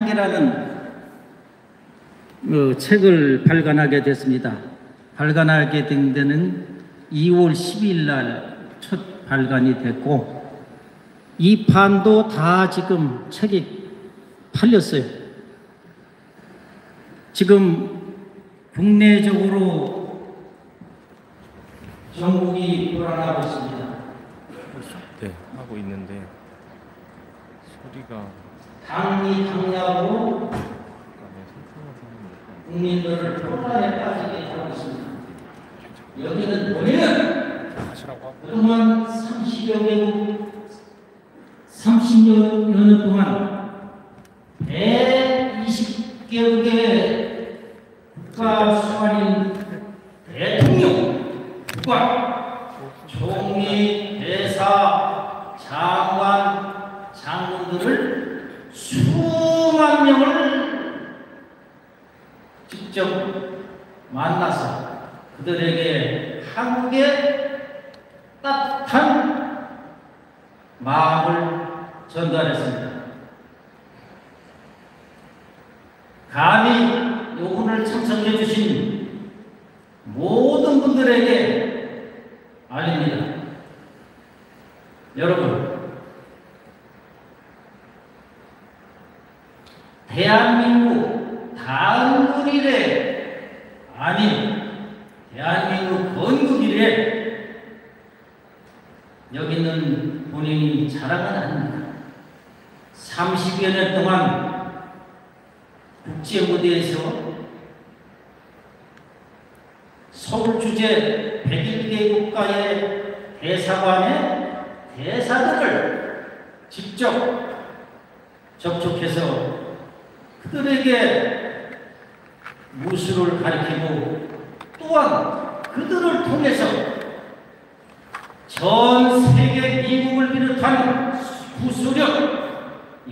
한계라는 책을 발간하게 됐습니다. 발간하게 된 데는 2월 10일 날 첫 발간이 됐고, 이 판도 다 지금 책이 팔렸어요. 지금 국내적으로 전국이 불안하고 있습니다. 네, 하고 있는데 소리가 당리당략으로 국민들을 혼란에 빠지게 하고 있습니다. 여기는 우리는 그동안 30여 년 동안 120개국의 국가 수반인 대통령과 총리, 대사, 장관, 장군들을 수만 명을 직접 만나서 그들에게 한국의 따뜻한 마음을 전달했습니다. 감히 오늘 참석해 주신 모든 분들에게 알립니다. 여러분, 대한민국 단군 이래, 아니 대한민국 건국 이래 여기는 본인이 자랑은 아닙니다. 30여 년 동안 국제무대에서 서울주재 101개 국가의 대사관의 대사들을 직접 접촉해서 그들에게 무술을 가르치고 또한 그들을 통해서 전 세계 미국을 비롯한 구소련,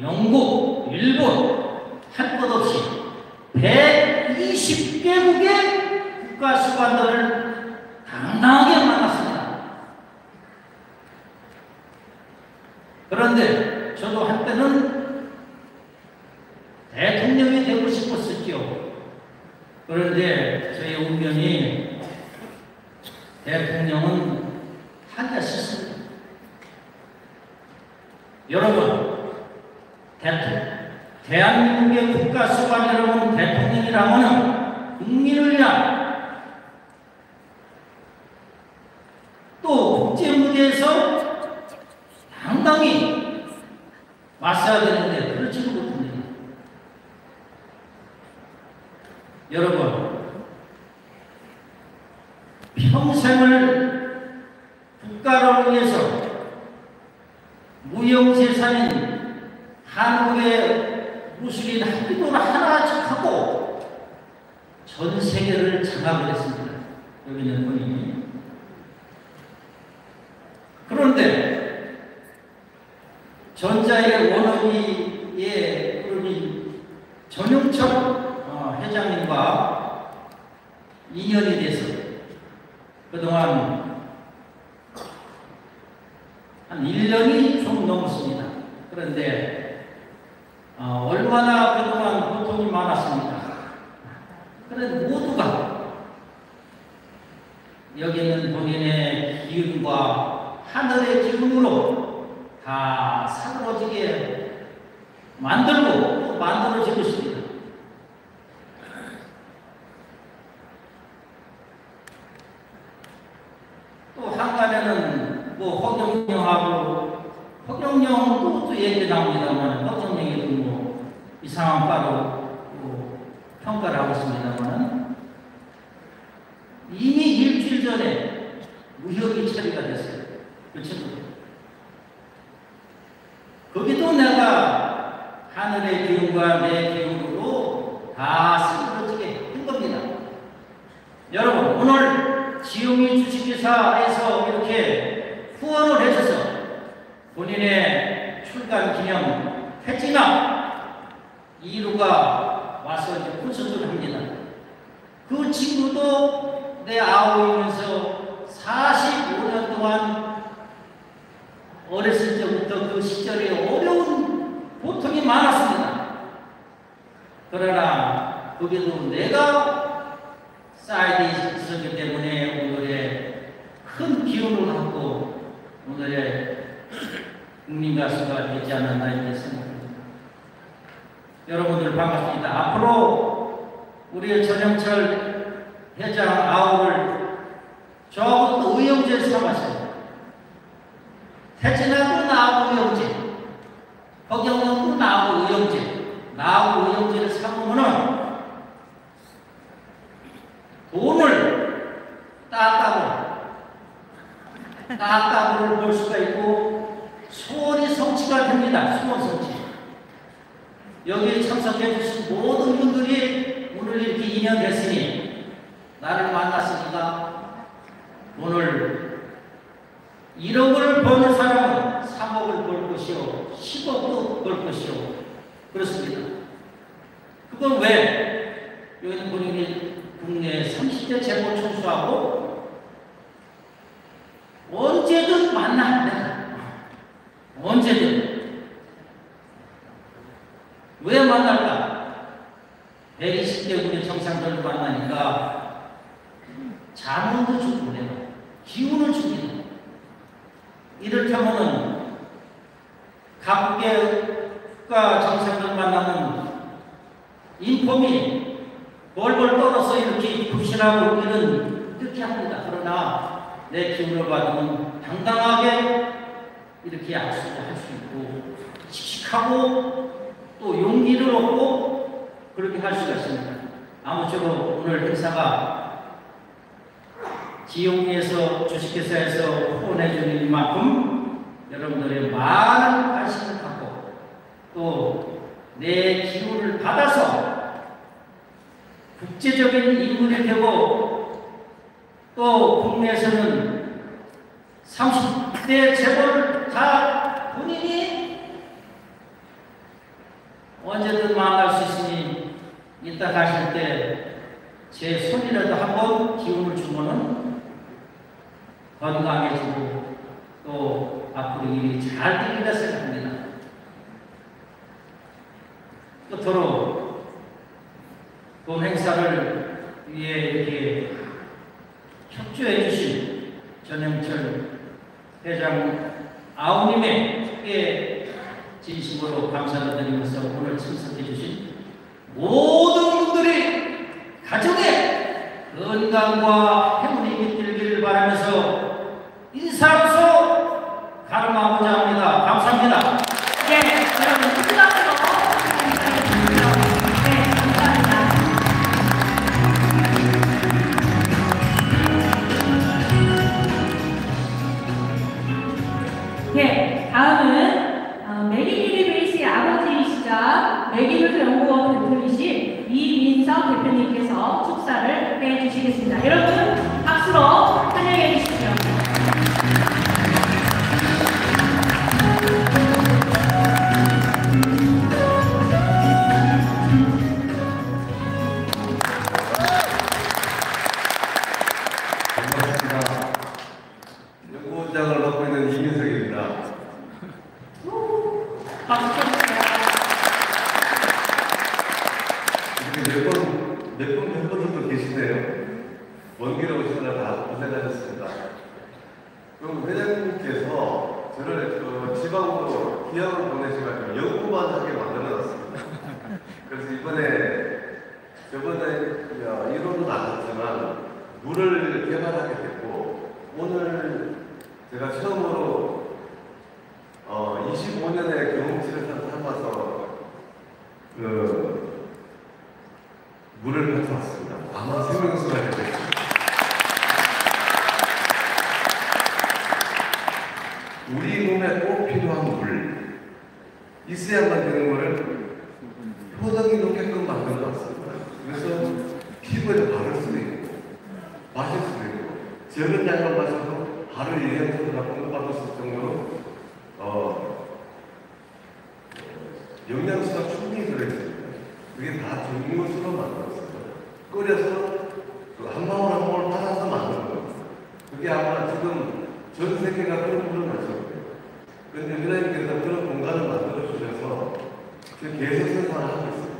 영국, 일본 할 것 없이 120개국의 국가 수반들을 당당하게 만났습니다. 그런데 저도 한때는 대통령이 되고 싶었었죠. 그런데 저의 운명이 대통령은 하기가 싫습니다. 여러분, 대한민국의 국가 수반이라면 대통령이라면 국민을 위한 또 국제무대에서 당당히 맞서야 되는데 그렇지도 못합니다. 여러분, 평생을 국가를 위해서 무형재산인 한국의 무술인 한기도를 하나 하고 전 세계를 장악을 했습니다. 여기는 본인이. 그런데 전자의 원어비의 그룹이 전용철 회장님과 인연이 돼서 그동안 한 1년이 좀 넘었습니다. 그런데 얼마나 그동안 고통이 많았습니다. 그런데 모두가 여기는 본인의 기운과 하늘의 기운으로 다 사그러지게 만들고 또 만들어지고 있습니다. 또 한간에는 뭐 허경영도 또 얘기 나옵니다만 허경영이도 뭐 이상한 과로 평가를 하고 있습니다만 이미 일주일 전에 무협이 처리가 됐어요. 그 친구. 거기도 내가 하늘의 기운과 내 기운으로 다 사그러지게 한 겁니다. 여러분, 오늘 지용이 주식회사에서 이렇게 후원을 해줘서 본인의 출간 기념 회지나 이루가 와서 이제 콘서트를 합니다. 그 친구도 내 아우이면서 45년 동안 어렸을 때부터 그 시절에 어려운 고통이 많았습니다. 그러나 거기도 내가 사이드에 있었기 때문에 오늘의 큰 기운을 갖고 오늘의 국민가수가 되지 않았나 이렇게 생각합니다. 여러분들 반갑습니다. 앞으로 우리 전영철 회장 아우를 조금 의형제 삼았어요. 태진아도 나하고 의형제, 허경영도 나하고 의형제, 나하고 의형제를 삼으면은 돈을 따따블을 볼 수가 있고 소원이 성취가 됩니다. 소원 성취. 여기에 참석해 주신 모든 분들이 오늘 이렇게 인연됐으니 나를 만났으니까 오늘 1억을 버는 사람은 3억을 벌 것이요 10억도 벌 것이요 그렇습니다. 그건 왜? 여기는 본인이 국내 30대 재벌 총수하고 언제든 만나. 언제든. 왜 만날까? 120대 우리 정상들을 만나니까 자문도 주고 내가 기운을 주기는. 이를테면은 각국의 국가 정상들 만나면 인폼이 벌벌 떨어서 이렇게 불신하고 이렇게 합니다. 그러나 내 기운을 받으면 당당하게 이렇게 약속을 할 수 있고 씩씩하고 또 용기를 얻고 그렇게 할 수가 있습니다. 아무쪼록 오늘 행사가 지용리에서 주식회사에서 후원해 주는 만큼 여러분들의 많은 관심을 갖고 또 내 기운을 받아서 국제적인 인물이 되고 또 국내에서는 30대 재벌을 다 본인이 언제든 만날 수 있으니 이따 가실 때 제 손이라도 한번 기운을 주면은 건강해지고 또 앞으로 일이 잘 되리라 생각합니다. 끝으로 본 행사를 위해 이렇게 협조해 주신 전영철 회장 아우님의 진심으로 감사를 드리면서 오늘 참석해 주신 모든 분들이 가정의 건강과 행운이 깃들기를 바라면서 인사로서 가름하고자 합니다. 감사합니다. 네, 여러분 수고하세요. 네, 감사합니다. 네, 다음은 메기뉴 베이스의 아버지이시자 메기뉴 연구원 대표이신 이민석 대표님께서 축사를 해주시겠습니다. 여러분 박수로 환영해 주십시오. 연구원장을 맡고 있는 이민석입니다. 박수 쳐주세요. 이렇게 몇 번 정도 계시네요. 먼 길 오시느라 다 고생하셨습니다. 그럼 회장님께서 저를 지방으로 기합을 보내셔가지고 연구만 하게 만들어놨습니다. 그래서 이번에 저번에 이론은 안 했지만 물을 개발하게 됐고 오늘 제가 처음으로 25년의 경험치를 삼아서 물을 가져왔습니다. 아마 생명수가 되겠습니다. 우리 몸에 꼭 필요한 물, 있어야만 되는 물을 효능이 높게끔 만들어놨습니다. 그래서 피부에 바를 수도 있고 마실 수도 있고 적은 양을 마셔도 바로 영양소를 공급받을 수 있을 정도로 영양소가 충분히 들어있습니다. 그게 다 정육수로 만들었습니다. 끓여서 한 방울 한 방울 받아서 만든 겁니다. 그게 아마 지금 전 세계가 그런 물을 마실 거예요. 그런데 하나님께서 그런 공간을 만들어 주셔서 지금 계속 생산을 하고 있습니다.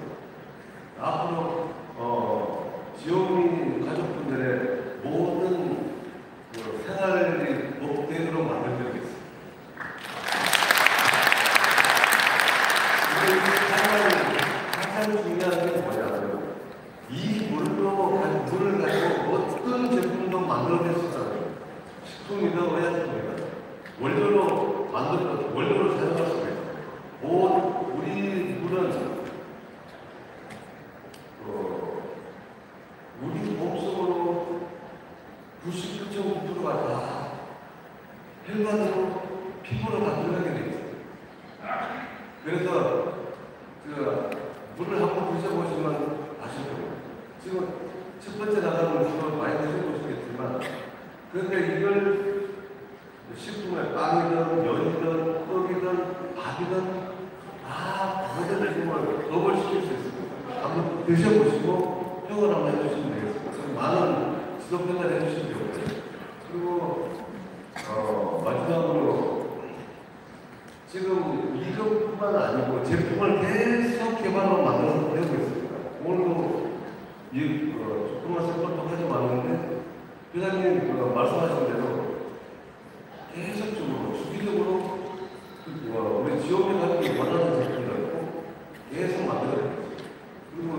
이제 이걸 식품에 빵이든 면이든 떡이든 밥이든 거기다 정말 덕을 시킬 수 있습니다. 한번 드셔보시고 평을 한번 해주시면 되겠습니다. 많은 지속 평가를 해주시면 되고요. 그리고 마지막으로 지금 이것뿐만 아니고 제품을 계속 개발하고 만들어서 되고 있습니다. 오늘도 조금만 설명도 하지 않았는데 회장님 말씀하신 대로 계속적으로 주기적으로 우리 지역에 가지고 원하는 제품을 계속 만들어요. 그리고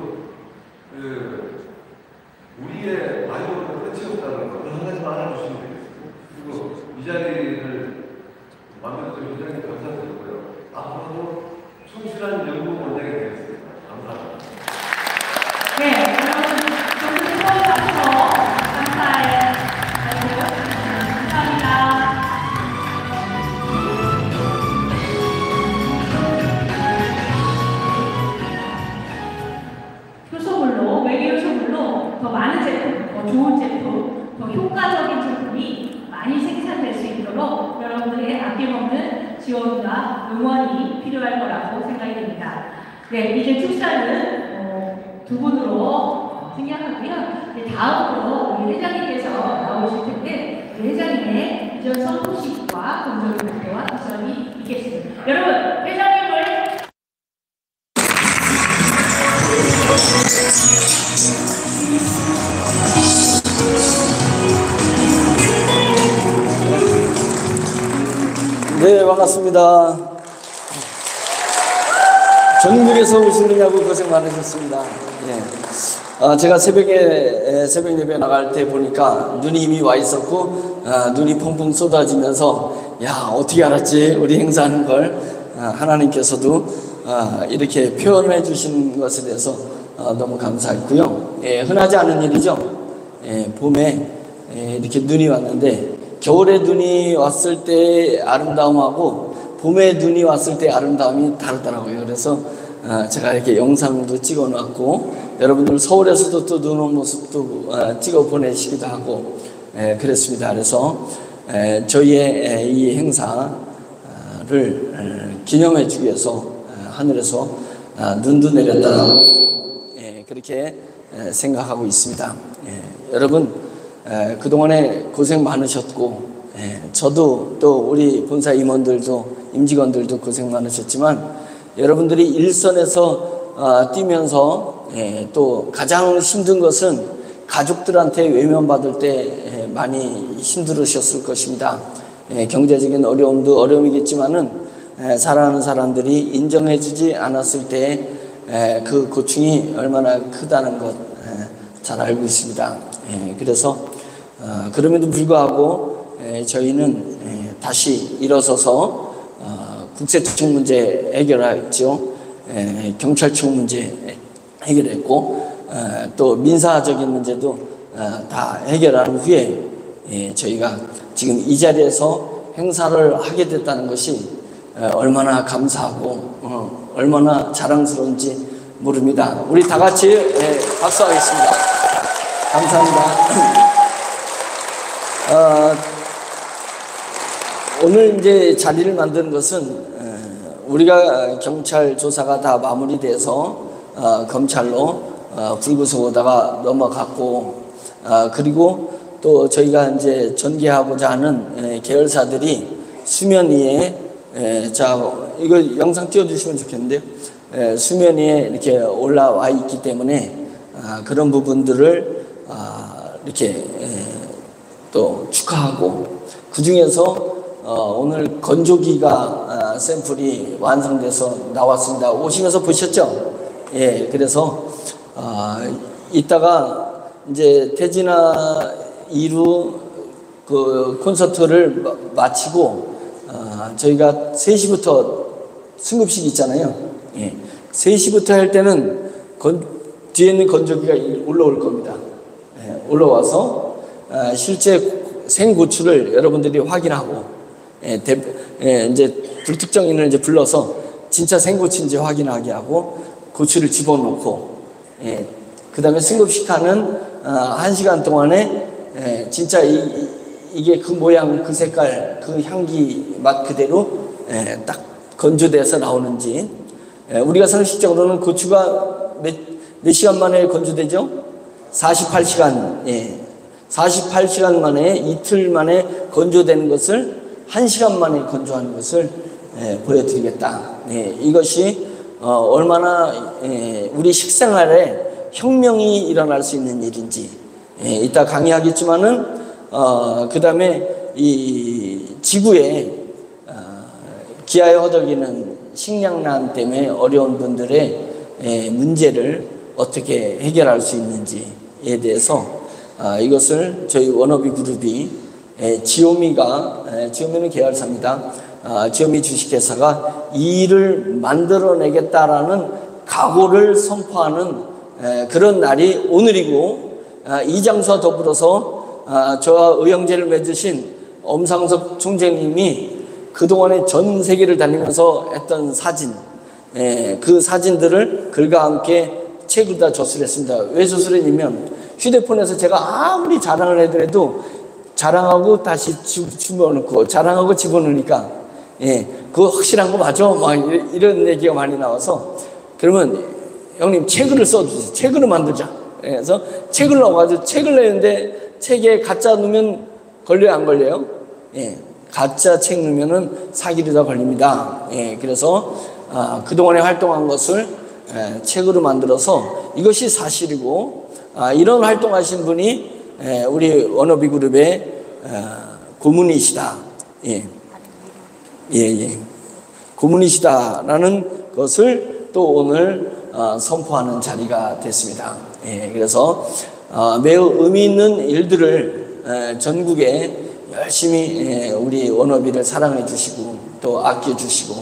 우리의 마이오는 끝이 없다는 거 한 가지만 알아주시면 되겠습니다. 그리고 이 자리를 만들어준 회장님 감사드리고요. 앞으로도 충실한 연구 원장이 되겠습니다. 감사합니다. 네, 여러분, 정말 수고하셔서 감사해요. 감사합니다. 효소물로, 외계효소물로 더 많은 제품, 더 좋은 제품, 더 효과적인 제품이 많이 생산될 수 있도록 여러분들의 아낌없는 지원과 응원이 필요할 거라고 생각이 됩니다. 네, 이제 축사는 두 분으로 생략하고요. 다음으로 우리 회장님께서 나오실 텐데 우리 회장님의 이전 선포식과 공적인 발표와 미션이 있겠습니다. 여러분, 회장님을 네, 반갑습니다. 전국에서 오시느냐고 고생 많으셨습니다. 예. 제가 새벽 예배 나갈 때 보니까 눈이 이미 와 있었고, 눈이 펑펑 쏟아지면서, 야, 어떻게 알았지? 우리 행사하는 걸. 하나님께서도 이렇게 표현해 주신 것에 대해서 너무 감사했고요. 예, 흔하지 않은 일이죠. 예, 봄에 이렇게 눈이 왔는데, 겨울에 눈이 왔을 때 아름다움하고 봄에 눈이 왔을 때 아름다움이 다르더라고요. 그래서 제가 이렇게 영상도 찍어 놨고 여러분들 서울에서도 또 눈 온 모습도 찍어 보내시기도 하고 그랬습니다. 그래서 저희의 이 행사를 기념해 주기 위해서 하늘에서 눈도 내렸다고 그렇게 생각하고 있습니다. 여러분 그동안에 고생 많으셨고, 저도 또 우리 본사 임원들도, 임직원들도 고생 많으셨지만, 여러분들이 일선에서 뛰면서, 또 가장 힘든 것은 가족들한테 외면받을 때 많이 힘들으셨을 것입니다. 경제적인 어려움도 어려움이겠지만은, 사랑하는 사람들이 인정해주지 않았을 때, 그 고충이 얼마나 크다는 것 잘 알고 있습니다. 그래서 그럼에도 불구하고 저희는 다시 일어서서 국세청 문제 해결했죠. 경찰청 문제 해결했고 또 민사적인 문제도 다 해결한 후에 저희가 지금 이 자리에서 행사를 하게 됐다는 것이 얼마나 감사하고 얼마나 자랑스러운지 모릅니다. 우리 다 같이 박수하겠습니다. 감사합니다. 오늘 이제 자리를 만든 것은 우리가 경찰 조사가 다 마무리돼서 검찰로 불구속 오다가 넘어갔고 그리고 또 저희가 이제 전개하고자 하는 계열사들이 수면 위에 자 이거 영상 띄워주시면 좋겠는데요. 수면 위에 이렇게 올라와 있기 때문에 그런 부분들을 이렇게 또 축하하고 그 중에서 오늘 건조기가 샘플이 완성돼서 나왔습니다. 오시면서 보셨죠? 예, 그래서 이따가 이제 태진아 2루 그 콘서트를 마치고 저희가 3시부터 승급식 있잖아요. 예, 3시부터 할 때는 뒤에 있는 건조기가 올라올 겁니다. 예, 올라와서 실제 생고추를 여러분들이 확인하고 이제 불특정인을 이제 불러서 진짜 생고추인지 확인하게 하고 고추를 집어넣고 그 다음에 승급식하는 1시간 동안에 진짜 이게 그 모양, 그 색깔, 그 향기 맛 그대로 딱 건조돼서 나오는지. 우리가 상식적으로는 고추가 몇 시간 만에 건조되죠? 48시간. 48시간 만에, 이틀 만에 건조되는 것을 1시간 만에 건조하는 것을 보여드리겠다. 이것이 얼마나 우리 식생활에 혁명이 일어날 수 있는 일인지 이따 강의하겠지만은 그 다음에 이 지구에 기아에 허덕이는 식량난 때문에 어려운 분들의 문제를 어떻게 해결할 수 있는지에 대해서 이것을 저희 워너비 그룹이 지오미는 계열사입니다. 지오미 주식회사가 이 일을 만들어내겠다라는 각오를 선포하는 그런 날이 오늘이고, 이 장소와 더불어서 저와 의형제를 맺으신 엄상석 총재님이 그동안에 전 세계를 다니면서 했던 사진, 그 사진들을 글과 함께 책을 다 저술했습니다. 왜 저술했냐면 휴대폰에서 제가 아무리 자랑을 해도 자랑하고 다시 집어넣고 자랑하고 집어넣으니까 그거 확실한 거 맞아? 막 이런 얘기가 많이 나와서, 그러면 형님 책을 써주세요. 책으로 만들자. 그래서 책을 넣어가지고 책을 내는데 책에 가짜 넣으면 걸려요, 안 걸려요? 가짜 책 넣으면은 사기로 다 걸립니다. 그래서 그동안에 활동한 것을 책으로 만들어서 이것이 사실이고, 이런 활동하신 분이 우리 워너비 그룹의 고문이시다. 고문이시다라는 것을 또 오늘 선포하는 자리가 됐습니다. 그래서 매우 의미 있는 일들을 전국에 열심히 우리 워너비를 사랑해 주시고 또 아껴 주시고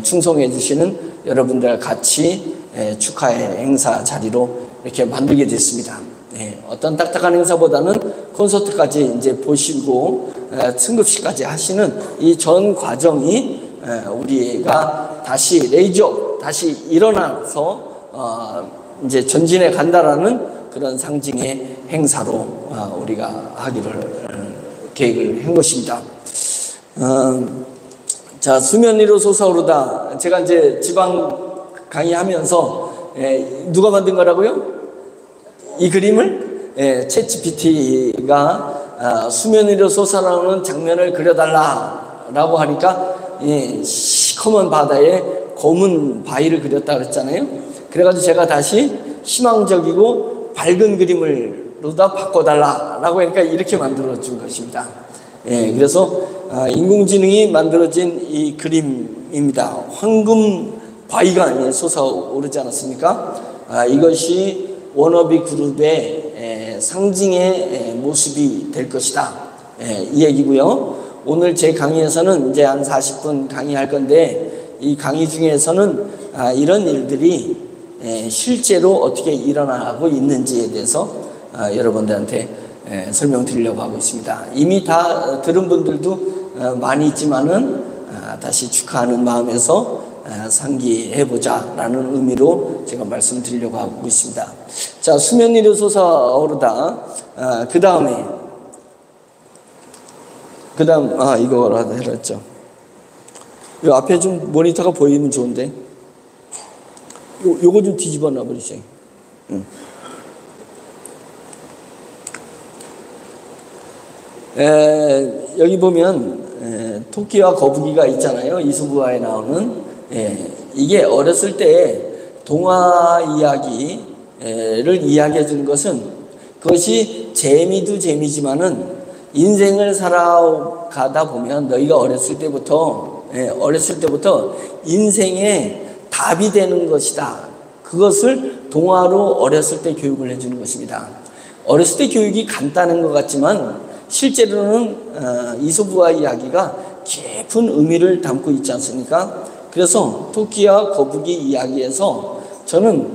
충성해 주시는 여러분들 같이 축하의 행사 자리로 이렇게 만들게 됐습니다. 어떤 딱딱한 행사보다는 콘서트까지 이제 보시고 승급식까지 하시는 이 전 과정이 우리가 다시 다시 일어나서 이제 전진해 간다라는 그런 상징의 행사로 우리가 하기를 계획을 한 것입니다. 자, 수면 위로 솟아오르다. 제가 이제 지방 강의하면서 누가 만든 거라고요? 이 그림을 챗GPT가 수면 위로 솟아나오는 장면을 그려달라라고 하니까 시커먼 바다에 검은 바위를 그렸다 그랬잖아요. 그래가지고 제가 다시 희망적이고 밝은 그림으로다 바꿔달라라고 하니까 이렇게 만들어준 것입니다. 그래서 인공지능이 만들어진 이 그림입니다. 황금 바위가 솟아오르지 않았습니까? 이것이 워너비 그룹의 상징의 모습이 될 것이다. 이 얘기고요. 오늘 제 강의에서는 이제 한 40분 강의할 건데, 이 강의 중에서는 이런 일들이 실제로 어떻게 일어나고 있는지에 대해서 여러분들한테 설명드리려고 하고 있습니다. 이미 다 들은 분들도 많이 있지만은 다시 축하하는 마음에서 상기해보자 라는 의미로 제가 말씀드리려고 하고 있습니다. 자, 수면 위로 솟아오르다. 그 다음 이거라도 해놨죠. 이 앞에 좀 모니터가 보이면 좋은데 요거 좀 뒤집어 놔버리세요. 여기 보면 토끼와 거북이가 있잖아요. 이소부화에 나오는. 이게 어렸을 때 동화 이야기를 이야기해 주는 것은, 그것이 재미도 재미지만은 인생을 살아가다 보면 너희가 어렸을 때부터 인생의 답이 되는 것이다. 그것을 동화로 어렸을 때 교육을 해주는 것입니다. 어렸을 때 교육이 간단한 것 같지만 실제로는 이소부화 이야기가 깊은 의미를 담고 있지 않습니까? 그래서 토끼와 거북이 이야기에서 저는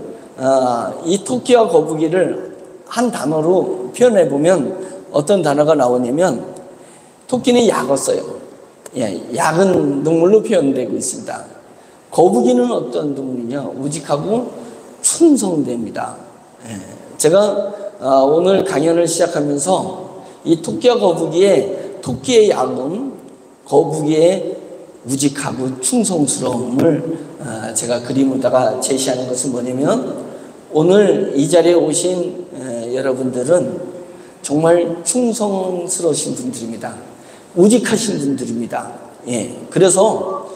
이 토끼와 거북이를 한 단어로 표현해 보면 어떤 단어가 나오냐면, 토끼는 약었어요. 약은 동물로 표현되고 있습니다. 거북이는 어떤 동물이냐? 우직하고 충성됩니다. 제가 오늘 강연을 시작하면서 이 토끼와 거북이의 토끼의 야근, 거북이의 우직하고 충성스러움을 제가 그림으로다가 제시하는 것은 뭐냐면 오늘 이 자리에 오신 여러분들은 정말 충성스러우신 분들입니다. 우직하신 분들입니다. 예, 그래서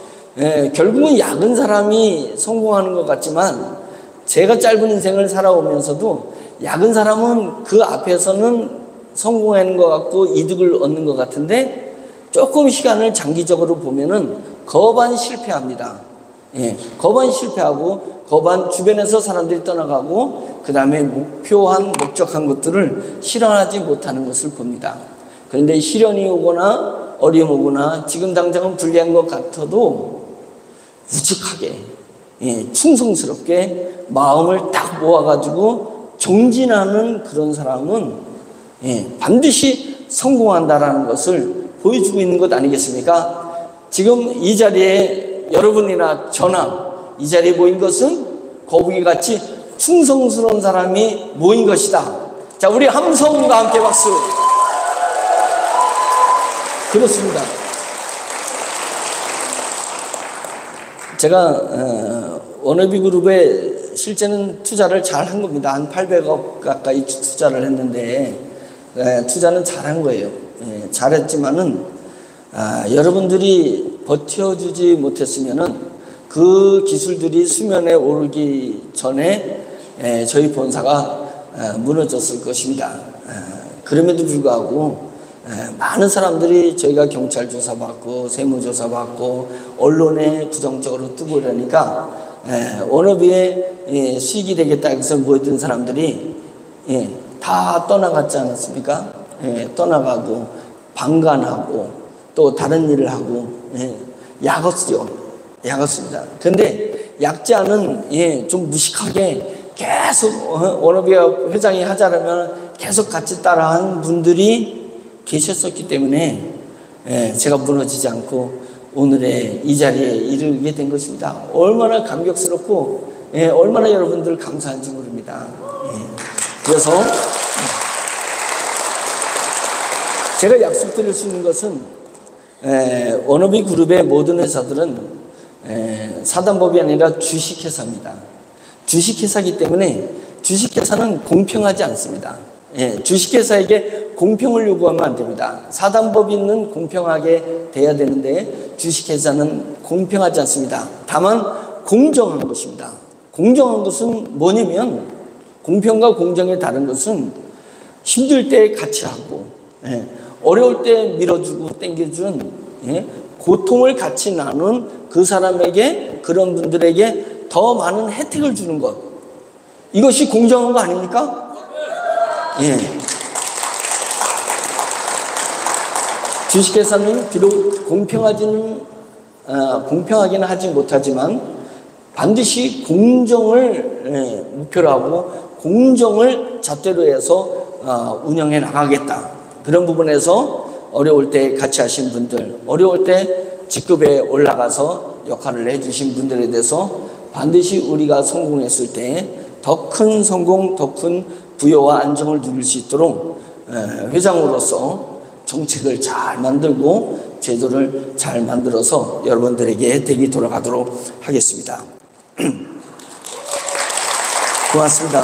결국은 야근 사람이 성공하는 것 같지만 제가 짧은 인생을 살아오면서도 야근 사람은 그 앞에서는 성공하는 것 같고 이득을 얻는 것 같은데 조금 시간을 장기적으로 보면은 거반 실패합니다. 예, 거반 실패하고 거반 주변에서 사람들이 떠나가고 그 다음에 목표한 목적한 것들을 실현하지 못하는 것을 봅니다. 그런데 시련이 오거나 어려움 오거나 지금 당장은 불리한 것 같아도 우직하게 충성스럽게 마음을 딱 모아가지고 정진하는 그런 사람은 반드시 성공한다라는 것을 보여주고 있는 것 아니겠습니까? 지금 이 자리에 여러분이나 저나 이 자리에 모인 것은 거북이같이 충성스러운 사람이 모인 것이다. 자, 우리 함성과 함께 박수. 그렇습니다. 제가 워너비 그룹에 실제는 투자를 잘 한 겁니다. 한 800억 가까이 투자를 했는데 투자는 잘한 거예요. 잘했지만은 여러분들이 버텨주지 못했으면은 그 기술들이 수면에 오르기 전에 저희 본사가 무너졌을 것입니다. 그럼에도 불구하고 많은 사람들이 저희가 경찰 조사받고 세무조사 받고 언론에 부정적으로 뜨고 이러니까 워너비에 수익이 되겠다 해서 모였던 사람들이 다 떠나갔지 않았습니까? 떠나가고 방관하고 또 다른 일을 하고 약었죠. 약었습니다. 근데 약자는 좀 무식하게 계속 워너비가 회장이 하자라면 계속 같이 따라한 분들이 계셨었기 때문에 제가 무너지지 않고 오늘의 이 자리에 이르게 된 것입니다. 얼마나 감격스럽고 얼마나 여러분들 감사한지 모릅니다. 그래서 제가 약속드릴 수 있는 것은 워너비 그룹의 모든 회사들은 사단법이 아니라 주식회사입니다. 주식회사이기 때문에 주식회사는 공평하지 않습니다. 주식회사에게 공평을 요구하면 안 됩니다. 사단법인은 공평하게 돼야 되는데 주식회사는 공평하지 않습니다. 다만 공정한 것입니다. 공정한 것은 뭐냐면 공평과 공정의 다른 것은 힘들 때 같이 하고 어려울 때 밀어주고 땡겨준 고통을 같이 나눈 그 사람에게 그런 분들에게 더 많은 혜택을 주는 것, 이것이 공정한 거 아닙니까? 주식회사는 비록 공평하기는 하지 못하지만 반드시 공정을 목표로 하고 공정을 잣대로 해서 운영해 나가겠다. 그런 부분에서 어려울 때 같이 하신 분들, 어려울 때 직급에 올라가서 역할을 해주신 분들에 대해서 반드시 우리가 성공했을 때 더 큰 성공, 더 큰 부여와 안정을 누릴 수 있도록 회장으로서 정책을 잘 만들고 제도를 잘 만들어서 여러분들에게 혜택이 돌아가도록 하겠습니다. 고맙습니다.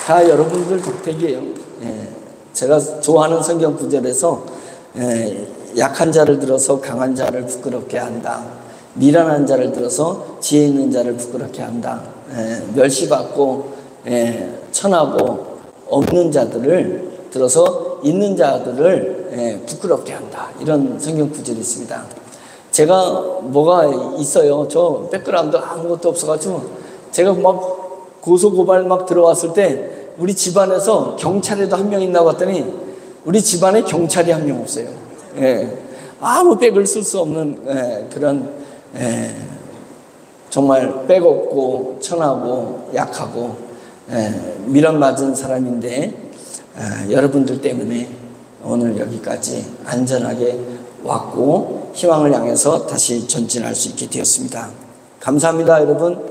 다 여러분들 덕택이에요. 제가 좋아하는 성경 구절에서 약한 자를 들어서 강한 자를 부끄럽게 한다. 미련한 자를 들어서 지혜 있는 자를 부끄럽게 한다. 멸시받고 천하고 없는 자들을 들어서 있는 자들을 부끄럽게 한다. 이런 성경 구절이 있습니다. 제가 뭐가 있어요. 저 백그라운드 아무것도 없어가지고 제가 막 고소고발 막 들어왔을 때 우리 집안에서 경찰에도 한 명 있나 봤더니 우리 집안에 경찰이 한 명 없어요. 아무 백을 쓸 수 없는 그런 정말 백 없고 천하고 약하고 미련 맞은 사람인데 여러분들 때문에 오늘 여기까지 안전하게 왔고 희망을 향해서 다시 전진할 수 있게 되었습니다. 감사합니다, 여러분.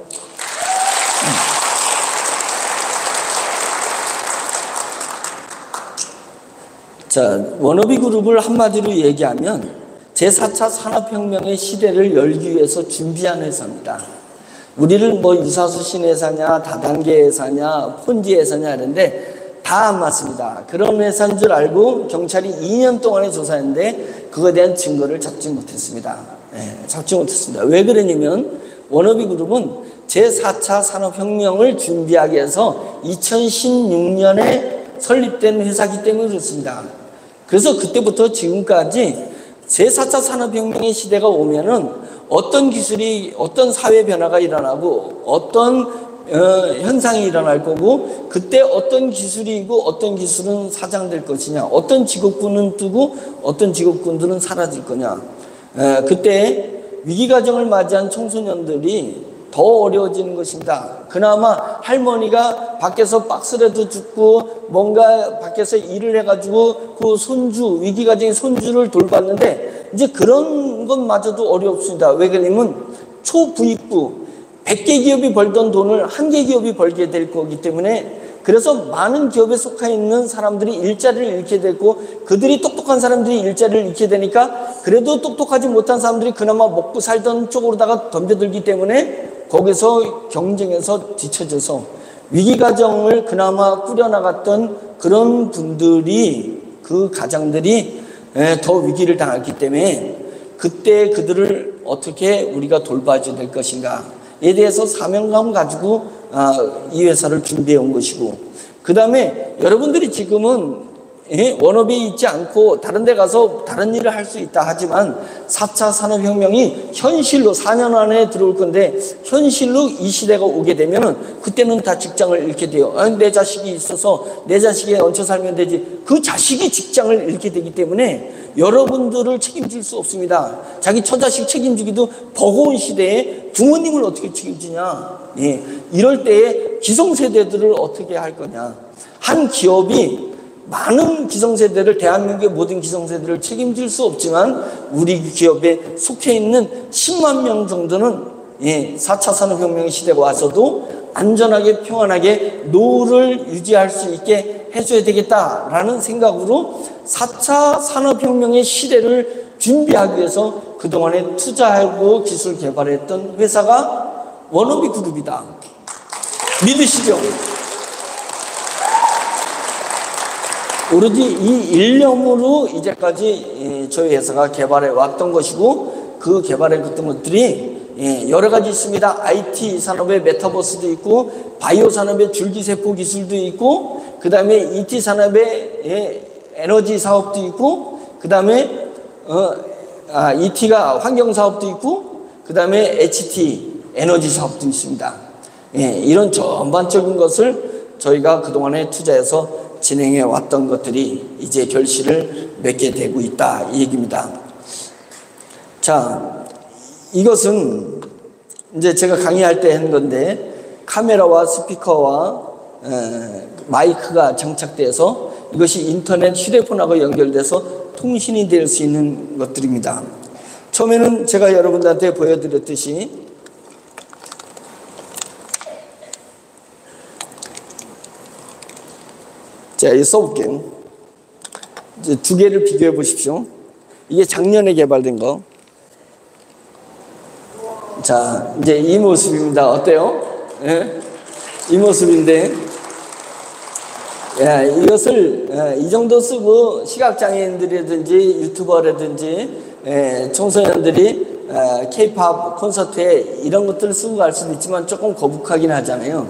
자, 워너비 그룹을 한마디로 얘기하면 제4차 산업혁명의 시대를 열기 위해서 준비한 회사입니다. 우리를 뭐 유사수 신회사냐, 다단계 회사냐, 폰지 회사냐 하는데 다 안 맞습니다. 그런 회사인 줄 알고 경찰이 2년 동안에 조사했는데 그거에 대한 증거를 잡지 못했습니다. 잡지 못했습니다. 왜 그러냐면 워너비 그룹은 제4차 산업혁명을 준비하기 위해서 2016년에 설립된 회사이기 때문에 그렇습니다. 그래서 그때부터 지금까지 제4차 산업혁명의 시대가 오면은 어떤 기술이, 어떤 사회 변화가 일어나고 어떤 현상이 일어날 거고 그때 어떤 기술이고 어떤 기술은 사장될 것이냐, 어떤 직업군은 뜨고 어떤 직업군들은 사라질 거냐. 그때 위기과정을 맞이한 청소년들이 더 어려워지는 것입니다. 그나마 할머니가 밖에서 박스라도 줍고 뭔가 밖에서 일을 해가지고 그 손주, 위기과정의 손주를 돌봤는데 이제 그런 것마저도 어렵습니다. 왜 그러냐면 초부익부 100개 기업이 벌던 돈을 1개 기업이 벌게 될 거기 때문에 그래서 많은 기업에 속해 있는 사람들이 일자리를 잃게 되고 그들이 똑똑한 사람들이 일자리를 잃게 되니까 그래도 똑똑하지 못한 사람들이 그나마 먹고 살던 쪽으로다가 덤벼들기 때문에 거기서 경쟁에서 뒤처져서 위기가정을 그나마 꾸려나갔던 그런 분들이 그 가장들이 더 위기를 당했기 때문에 그때 그들을 어떻게 우리가 돌봐줘야 될 것인가 에 대해서 사명감 가지고 이 회사를 준비해 온 것이고 그 다음에 여러분들이 지금은 워너비에 있지 않고 다른 데 가서 다른 일을 할 수 있다 하지만 4차 산업혁명이 현실로 4년 안에 들어올 건데 현실로 이 시대가 오게 되면 그때는 다 직장을 잃게 돼요. 내 자식이 있어서 내 자식에 얹혀 살면 되지. 그 자식이 직장을 잃게 되기 때문에 여러분들을 책임질 수 없습니다. 자기 처자식 책임지기도 버거운 시대에 부모님을 어떻게 책임지냐. 이럴 때에 기성세대들을 어떻게 할 거냐. 한 기업이 많은 기성세대를 대한민국의 모든 기성세대를 책임질 수 없지만 우리 기업에 속해 있는 10만 명 정도는 4차 산업혁명의 시대가 와서도 안전하게 평안하게 노후를 유지할 수 있게 해줘야 되겠다라는 생각으로 4차 산업혁명의 시대를 준비하기 위해서 그동안에 투자하고 기술 개발했던 회사가 워너비 그룹이다. 믿으시죠? 오로지 이 일념으로 이제까지 저희 회사가 개발해 왔던 것이고 그 개발해 왔던 것들이 여러 가지 있습니다. IT 산업의 메타버스도 있고 바이오 산업의 줄기세포 기술도 있고 그 다음에 ET 산업의 에너지 사업도 있고 그 다음에 ET가 환경 사업도 있고 그 다음에 HT 에너지 사업도 있습니다. 이런 전반적인 것을 저희가 그동안에 투자해서 진행해 왔던 것들이 이제 결실을 맺게 되고 있다 이 얘기입니다. 자, 이것은 이제 제가 강의할 때 한 건데 카메라와 스피커와 마이크가 장착돼서 이것이 인터넷 휴대폰하고 연결돼서 통신이 될 수 있는 것들입니다. 처음에는 제가 여러분들한테 보여드렸듯이 자, 이거 써볼게요. 이제 두 개를 비교해 보십시오. 이게 작년에 개발된 거. 자, 이제 이 모습입니다. 어때요? 이 모습인데, 이것을 이 정도 쓰고 시각장애인들이라든지 유튜버라든지 청소년들이 K-팝 콘서트에 이런 것들을 쓰고 갈 수도 있지만 조금 거북하긴 하잖아요.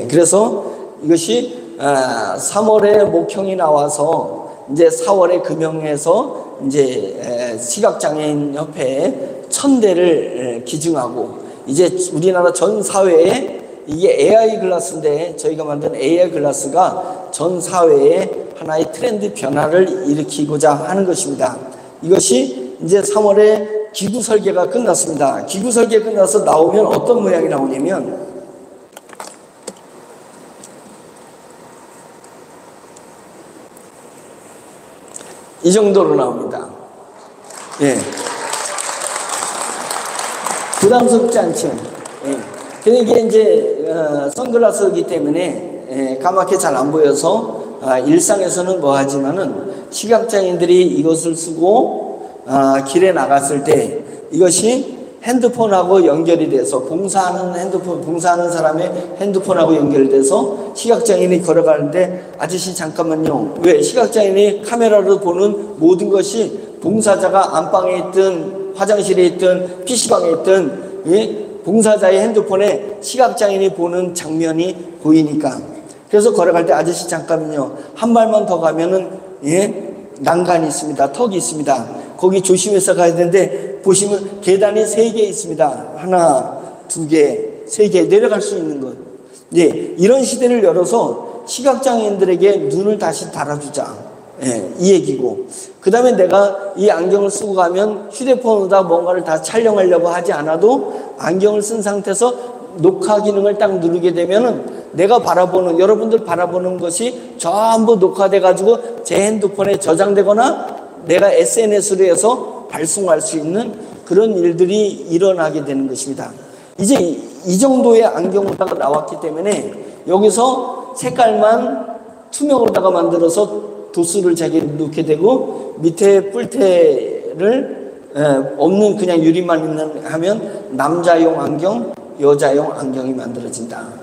그래서 이것이 3월에 목형이 나와서 이제 4월에 금형에서 이제 시각장애인 협회에 1000대를 기증하고 이제 우리나라 전 사회에 이게 AI 글라스인데 저희가 만든 AI 글라스가 전 사회에 하나의 트렌드 변화를 일으키고자 하는 것입니다. 이것이 이제 3월에 기구 설계가 끝났습니다. 기구 설계 끝나서 나오면 어떤 모양이 나오냐면 이 정도로 나옵니다. 부담스럽지 않죠. 근데 이게 이제 선글라스이기 때문에 까맣게 잘 안 보여서 일상에서는 뭐 하지만은 시각장애인들이 이것을 쓰고 길에 나갔을 때 이것이 핸드폰하고 연결이 돼서 봉사하는 사람의 핸드폰하고 연결돼서 시각장애인이 걸어가는데 아저씨 잠깐만요. 왜? 시각장애인이 카메라로 보는 모든 것이 봉사자가 안방에 있든 화장실에 있든 PC방에 있든 봉사자의 핸드폰에 시각장애인이 보는 장면이 보이니까. 그래서 걸어갈 때 아저씨 잠깐만요. 한 발만 더 가면은 난간이 있습니다. 턱이 있습니다. 거기 조심해서 가야 되는데 보시면 계단이 3개 있습니다. 하나, 2개, 3개 내려갈 수 있는 것. 이런 시대를 열어서 시각장애인들에게 눈을 다시 달아주자. 이 얘기고. 그 다음에 내가 이 안경을 쓰고 가면 휴대폰으로 뭔가를 다 촬영하려고 하지 않아도 안경을 쓴 상태에서 녹화 기능을 딱 누르게 되면은 내가 바라보는, 여러분들 바라보는 것이 전부 녹화돼 가지고 제 핸드폰에 저장되거나 내가 SNS로 해서 발송할 수 있는 그런 일들이 일어나게 되는 것입니다. 이제 이 정도의 안경으로다가 나왔기 때문에 여기서 색깔만 투명으로다가 만들어서 도수를 자기 넣게 되고 밑에 뿔테를 없는 그냥 유리만 하면 남자용 안경, 여자용 안경이 만들어진다.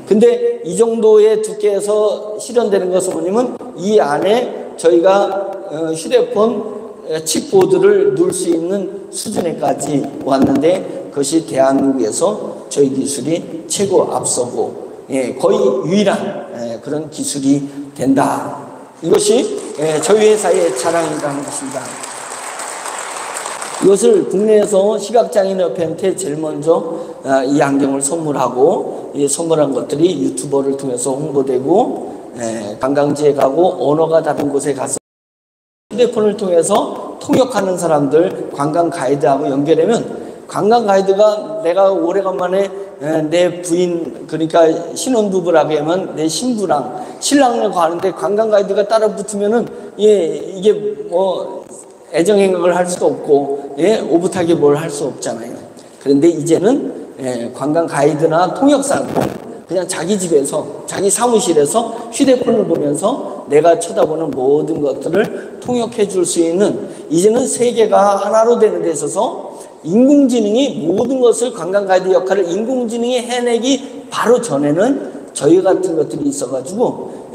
근데 이 정도의 두께에서 실현되는 것은 뭐냐면 이 안에 저희가 휴대폰 칩보드를 넣을 수 있는 수준에까지 왔는데 그것이 대한민국에서 저희 기술이 최고 앞서고 거의 유일한 그런 기술이 된다. 이것이 저희 회사의 자랑이라는 것입니다. 이것을 국내에서 시각장애인협회한테 제일 먼저 이 안경을 선물하고 이 선물한 것들이 유튜버를 통해서 홍보되고 관광지에 가고 언어가 다른 곳에 가서 휴대폰을 통해서 통역하는 사람들 관광 가이드하고 연결하면 관광 가이드가 내가 오래간만에 내 부인 그러니까 신혼부부라고 하면 내 신부랑 신랑을 가는데 관광 가이드가 따라 붙으면은 이게 뭐 애정행각을 할 수도 없고 오붓하게 뭘 할 수 없잖아요. 그런데 이제는 관광 가이드나 통역사는 그냥 자기 집에서 자기 사무실에서 휴대폰을 보면서 내가 쳐다보는 모든 것들을 통역해 줄 수 있는 이제는 세계가 하나로 되는 데 있어서 인공지능이 모든 것을 관광 가이드 역할을 인공지능이 해내기 바로 전에는 저희 같은 것들이 있어가지고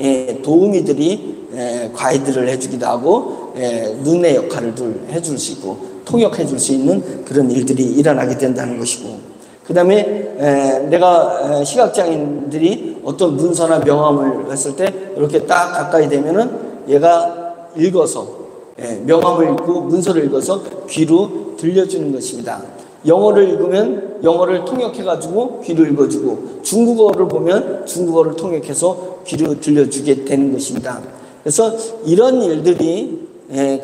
도우미들이 가이드를 해주기도 하고 눈의 역할을 해줄 수 있고 통역해 줄 수 있는 그런 일들이 일어나게 된다는 것이고 그 다음에 내가 시각장애인들이 어떤 문서나 명함을 했을 때 이렇게 딱 가까이 되면은 얘가 읽어서 명함을 읽고 문서를 읽어서 귀로 들려주는 것입니다. 영어를 읽으면 영어를 통역해가지고 귀로 읽어주고 중국어를 보면 중국어를 통역해서 귀로 들려주게 되는 것입니다. 그래서 이런 일들이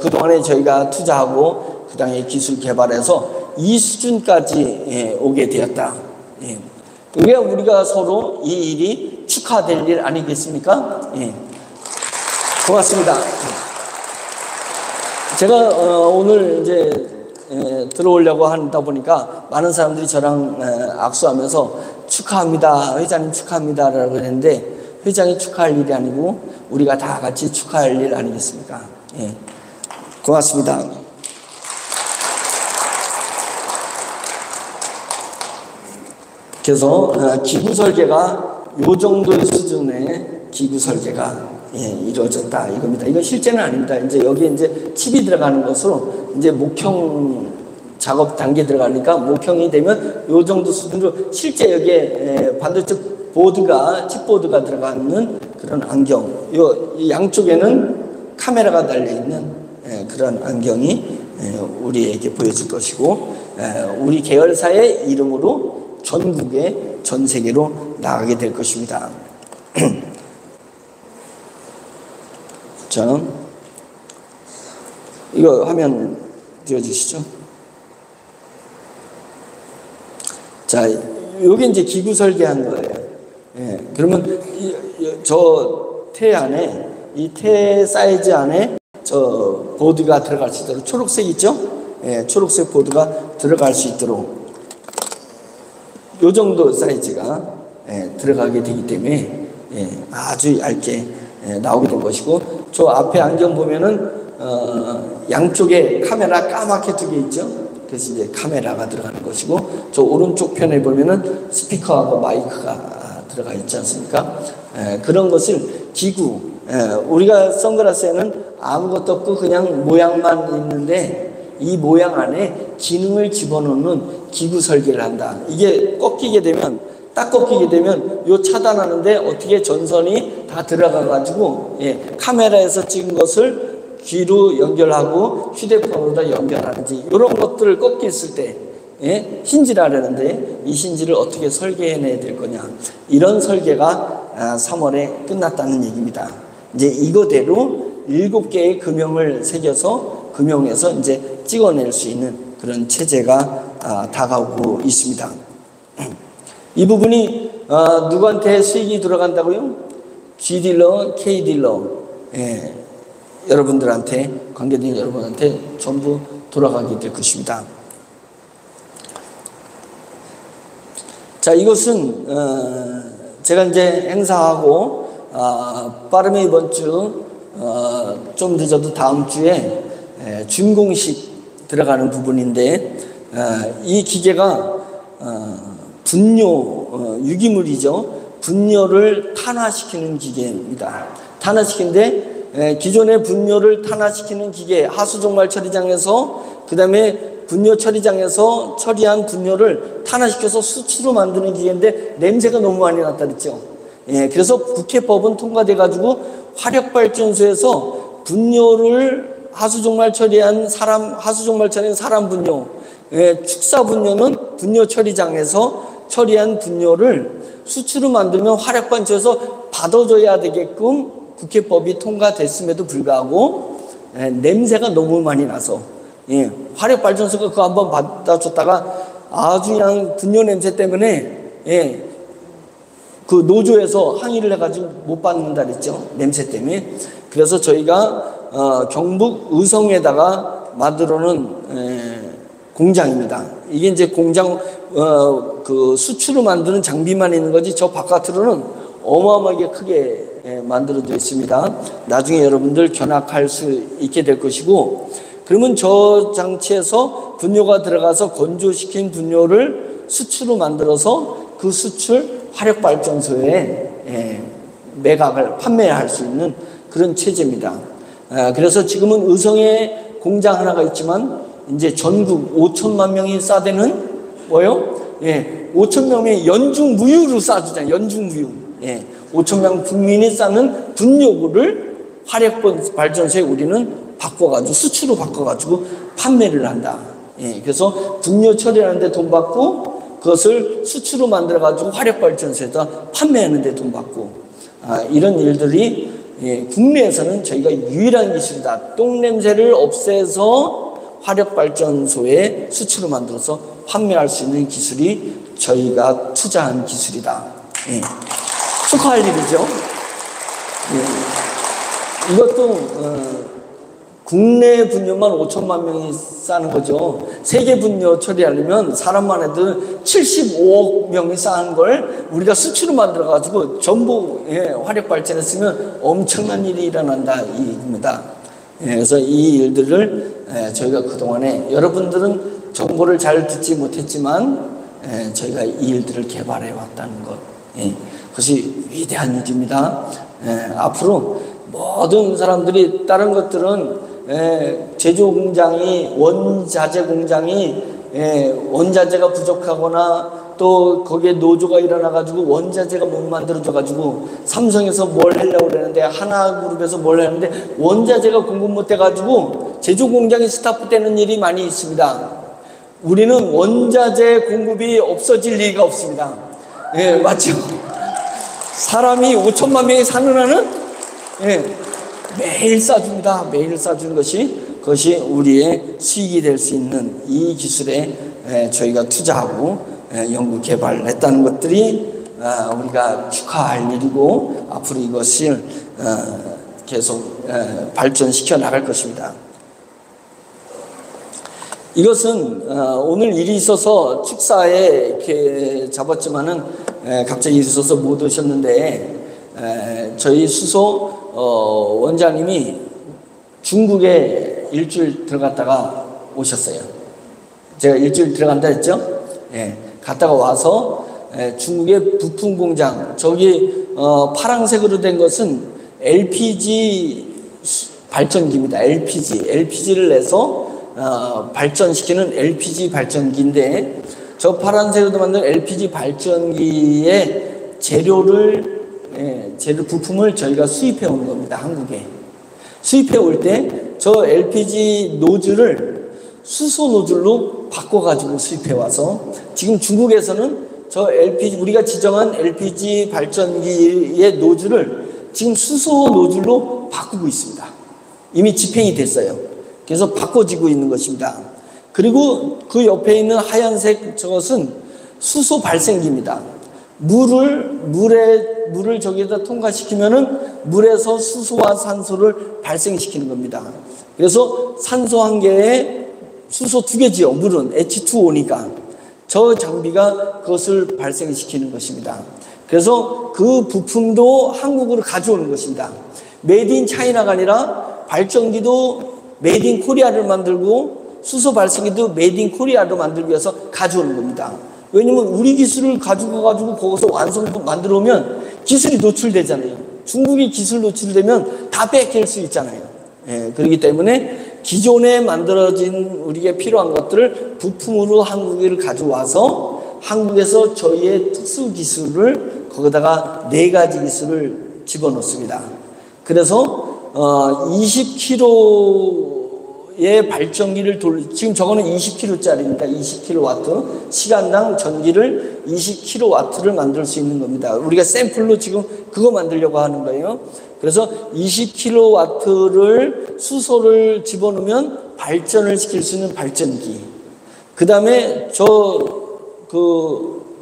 그동안에 저희가 투자하고 그 다음에 기술 개발해서 이 수준까지 오게 되었다. 왜 우리가 서로 이 일이 축하될 일 아니겠습니까? 고맙습니다. 제가 오늘 이제 들어오려고 하다 보니까 많은 사람들이 저랑 악수하면서 축하합니다. 회장님 축하합니다. 라고 했는데 회장이 축하할 일이 아니고 우리가 다 같이 축하할 일 아니겠습니까? 고맙습니다. 그래서 기구 설계가 이 정도의 수준의 기구 설계가 이루어졌다 이겁니다. 이건 실제는 아닙니다. 이제 여기에 이제 칩이 들어가는 것으로 이제 목형 작업 단계 들어가니까 목형이 되면 이 정도 수준으로 실제 여기에 반대쪽 보드가 칩보드가 들어가는 그런 안경. 이 양쪽에는 카메라가 달려 있는 그런 안경이 우리에게 보여줄 것이고 우리 계열사의 이름으로 전국에 전 세계로 나가게 될 것입니다. 자, 이거 화면 띄워주시죠. 자, 요게 이제 기구 설계한 거예요. 그러면 저 태 안에 이 태 사이즈 안에 저 보드가 들어갈 수 있도록 초록색 있죠? 초록색 보드가 들어갈 수 있도록 요 정도 사이즈가 들어가게 되기 때문에 아주 얇게 나오게 된 것이고, 저 앞에 안경 보면은 양쪽에 카메라 까맣게 두 개 있죠. 그래서 이제 카메라가 들어가는 것이고, 저 오른쪽 편에 보면은 스피커하고 마이크가 들어가 있지 않습니까? 그런 것을 기구, 우리가 선글라스에는 아무것도 없고 그냥 모양만 있는데 이 모양 안에 기능을 집어넣는 기구 설계를 한다. 이게 꺾이게 되면, 딱 꺾이게 되면 요 차단하는데 어떻게 전선이 다 들어가 가지고 카메라에서 찍은 것을 귀로 연결하고 휴대폰으로 연결하는지, 이런 것들을 꺾였을 때 힌지를 하려는데 이 힌지를 어떻게 설계해내야 될 거냐, 이런 설계가 3월에 끝났다는 얘기입니다. 이제 이거대로 7개의 금형을 새겨서 금형에서 이제 찍어낼 수 있는 그런 체제가 다가오고 있습니다. 이 부분이 누구한테 수익이 들어간다고요? G딜러, K딜러, 여러분들한테, 관계된 여러분한테 전부 돌아가게 될 것입니다. 자, 이것은 제가 이제 행사하고 빠르면 이번 주 좀 늦어도 다음 주에 준공식 들어가는 부분인데, 이 기계가 분뇨, 유기물이죠. 분뇨를 탄화시키는 기계입니다. 탄화시키는데, 기존의 분뇨를 탄화시키는 기계, 하수종말 처리장에서, 그 다음에 분뇨 처리장에서 처리한 분뇨를 탄화시켜서 수치로 만드는 기계인데 냄새가 너무 많이 났다 그랬죠. 그래서 국회법은 통과돼가지고 화력발전소에서 분뇨를 하수종말 처리한 사람 분뇨, 축사 분뇨는 분뇨 처리장에서 처리한 분뇨를 수치로 만들면 화력발전소에서 받아줘야 되게끔 국회법이 통과됐음에도 불구하고 냄새가 너무 많이 나서 화력발전소가 그거 한번 받아줬다가 아주 그냥 분뇨 냄새 때문에 그 노조에서 항의를 해가지고 못 받는다 그랬죠. 냄새 때문에. 그래서 저희가 경북 의성에다가 만들어놓은 공장입니다. 이게 이제 공장 그 수출로 만드는 장비만 있는 거지 저 바깥으로는 어마어마하게 크게 만들어져 있습니다. 나중에 여러분들 견학할 수 있게 될 것이고, 그러면 저 장치에서 분뇨가 들어가서 건조시킨 분뇨를 수출로 만들어서 그 수출 화력발전소에 매각을 판매할 수 있는 그런 체제입니다. 그래서 지금은 의성에 공장 하나가 있지만 이제 전국 5천만 명이 싸대는 뭐요? 5천 명의 연중무휴로 싸주잖아요. 연중무휴. 5천 명 국민이 싸는 분뇨를 화력발전소에 우리는 바꿔가지고 수출로 바꿔가지고 판매를 한다. 그래서 분뇨 처리하는데 돈 받고 그것을 수출로 만들어가지고 화력발전소에다 판매하는데 돈 받고, 이런 일들이 국내에서는 저희가 유일한 기술이다. 똥냄새를 없애서 화력발전소에 수출로 만들어서 판매할 수 있는 기술이 저희가 투자한 기술이다. 축하할 일이죠. 이것도 국내 분뇨만 5천만 명이 싸는 거죠. 세계 분뇨 처리하려면 사람만 해도 75억 명이 싸는 걸 우리가 수출로 만들어가지고 전부 화력 발전했으면 엄청난 일이 일어난다 이 얘기입니다. 그래서 이 일들을 저희가 그동안에 여러분들은 정보를 잘 듣지 못했지만 저희가 이 일들을 개발해 왔다는 것, 그것이 위대한 일입니다. 앞으로 모든 사람들이 다른 것들은 제조 공장이 원자재 공장이 원자재가 부족하거나 또 거기에 노조가 일어나가지고 원자재가 못 만들어져가지고 삼성에서 뭘 하려고 그러는데 하나그룹에서 뭘 하는데 원자재가 공급 못 돼가지고 제조 공장이 스탑되는 일이 많이 있습니다. 우리는 원자재 공급이 없어질 리가 없습니다. 맞죠? 사람이 5천만 명이 사는 한은 매일 싸줍니다. 매일 싸주는 그것이 우리의 수익이 될 수 있는 이 기술에 저희가 투자하고 연구 개발을 했다는 것들이 우리가 축하할 일이고 앞으로 이것을 계속 발전시켜 나갈 것입니다. 이것은 오늘 일이 있어서 축사에 이렇게 잡았지만은 갑자기 일이 있어서 못 오셨는데 저희 수소 원장님이 중국에 일주일 들어갔다가 오셨어요. 제가 일주일 들어간다 했죠? 예, 갔다가 와서 중국의 부품 공장, 저기 파란색으로 된 것은 LPG 발전기입니다. LPG를 내서 발전시키는 LPG 발전기인데, 저 파란색으로 만든 LPG 발전기의 재료 부품을 저희가 수입해 오는 겁니다. 한국에 수입해 올 때 저 LPG 노즐을 수소 노즐로 바꿔가지고 수입해 와서, 지금 중국에서는 저 LPG, 우리가 지정한 LPG 발전기의 노즐을 지금 수소 노즐로 바꾸고 있습니다. 이미 집행이 됐어요. 그래서 바꿔지고 있는 것입니다. 그리고 그 옆에 있는 하얀색 저것은 수소 발생기입니다. 물을 저기에다 통과시키면은 물에서 수소와 산소를 발생시키는 겁니다. 그래서 산소 한 개에 수소 두 개지요. 물은 H2O니까 저 장비가 그것을 발생시키는 것입니다. 그래서 그 부품도 한국으로 가져오는 것입니다. 메이드 인 차이나가 아니라 발전기도 메이드 인 코리아를 만들고 수소 발생기도 메이드 인 코리아로 만들기 위해서 가져오는 겁니다. 왜냐면 우리 기술을 가지고 거기서 완성도 만들어 오면 기술이 노출되잖아요. 중국이 기술 노출되면 다 뺏길 수 있잖아요. 예, 그렇기 때문에 기존에 만들어진 우리에게 필요한 것들을 부품으로 한국을 가져와서 한국에서 저희의 특수 기술을 거기다가 4가지 기술을 집어넣습니다. 그래서 20kg의 발전기를 지금 저거는 20kg짜리입니다. 20kW. 시간당 전기를 20kW를 만들 수 있는 겁니다. 우리가 샘플로 지금 그거 만들려고 하는 거예요. 그래서 20kW를 수소를 집어넣으면 발전을 시킬 수 있는 발전기. 그 다음에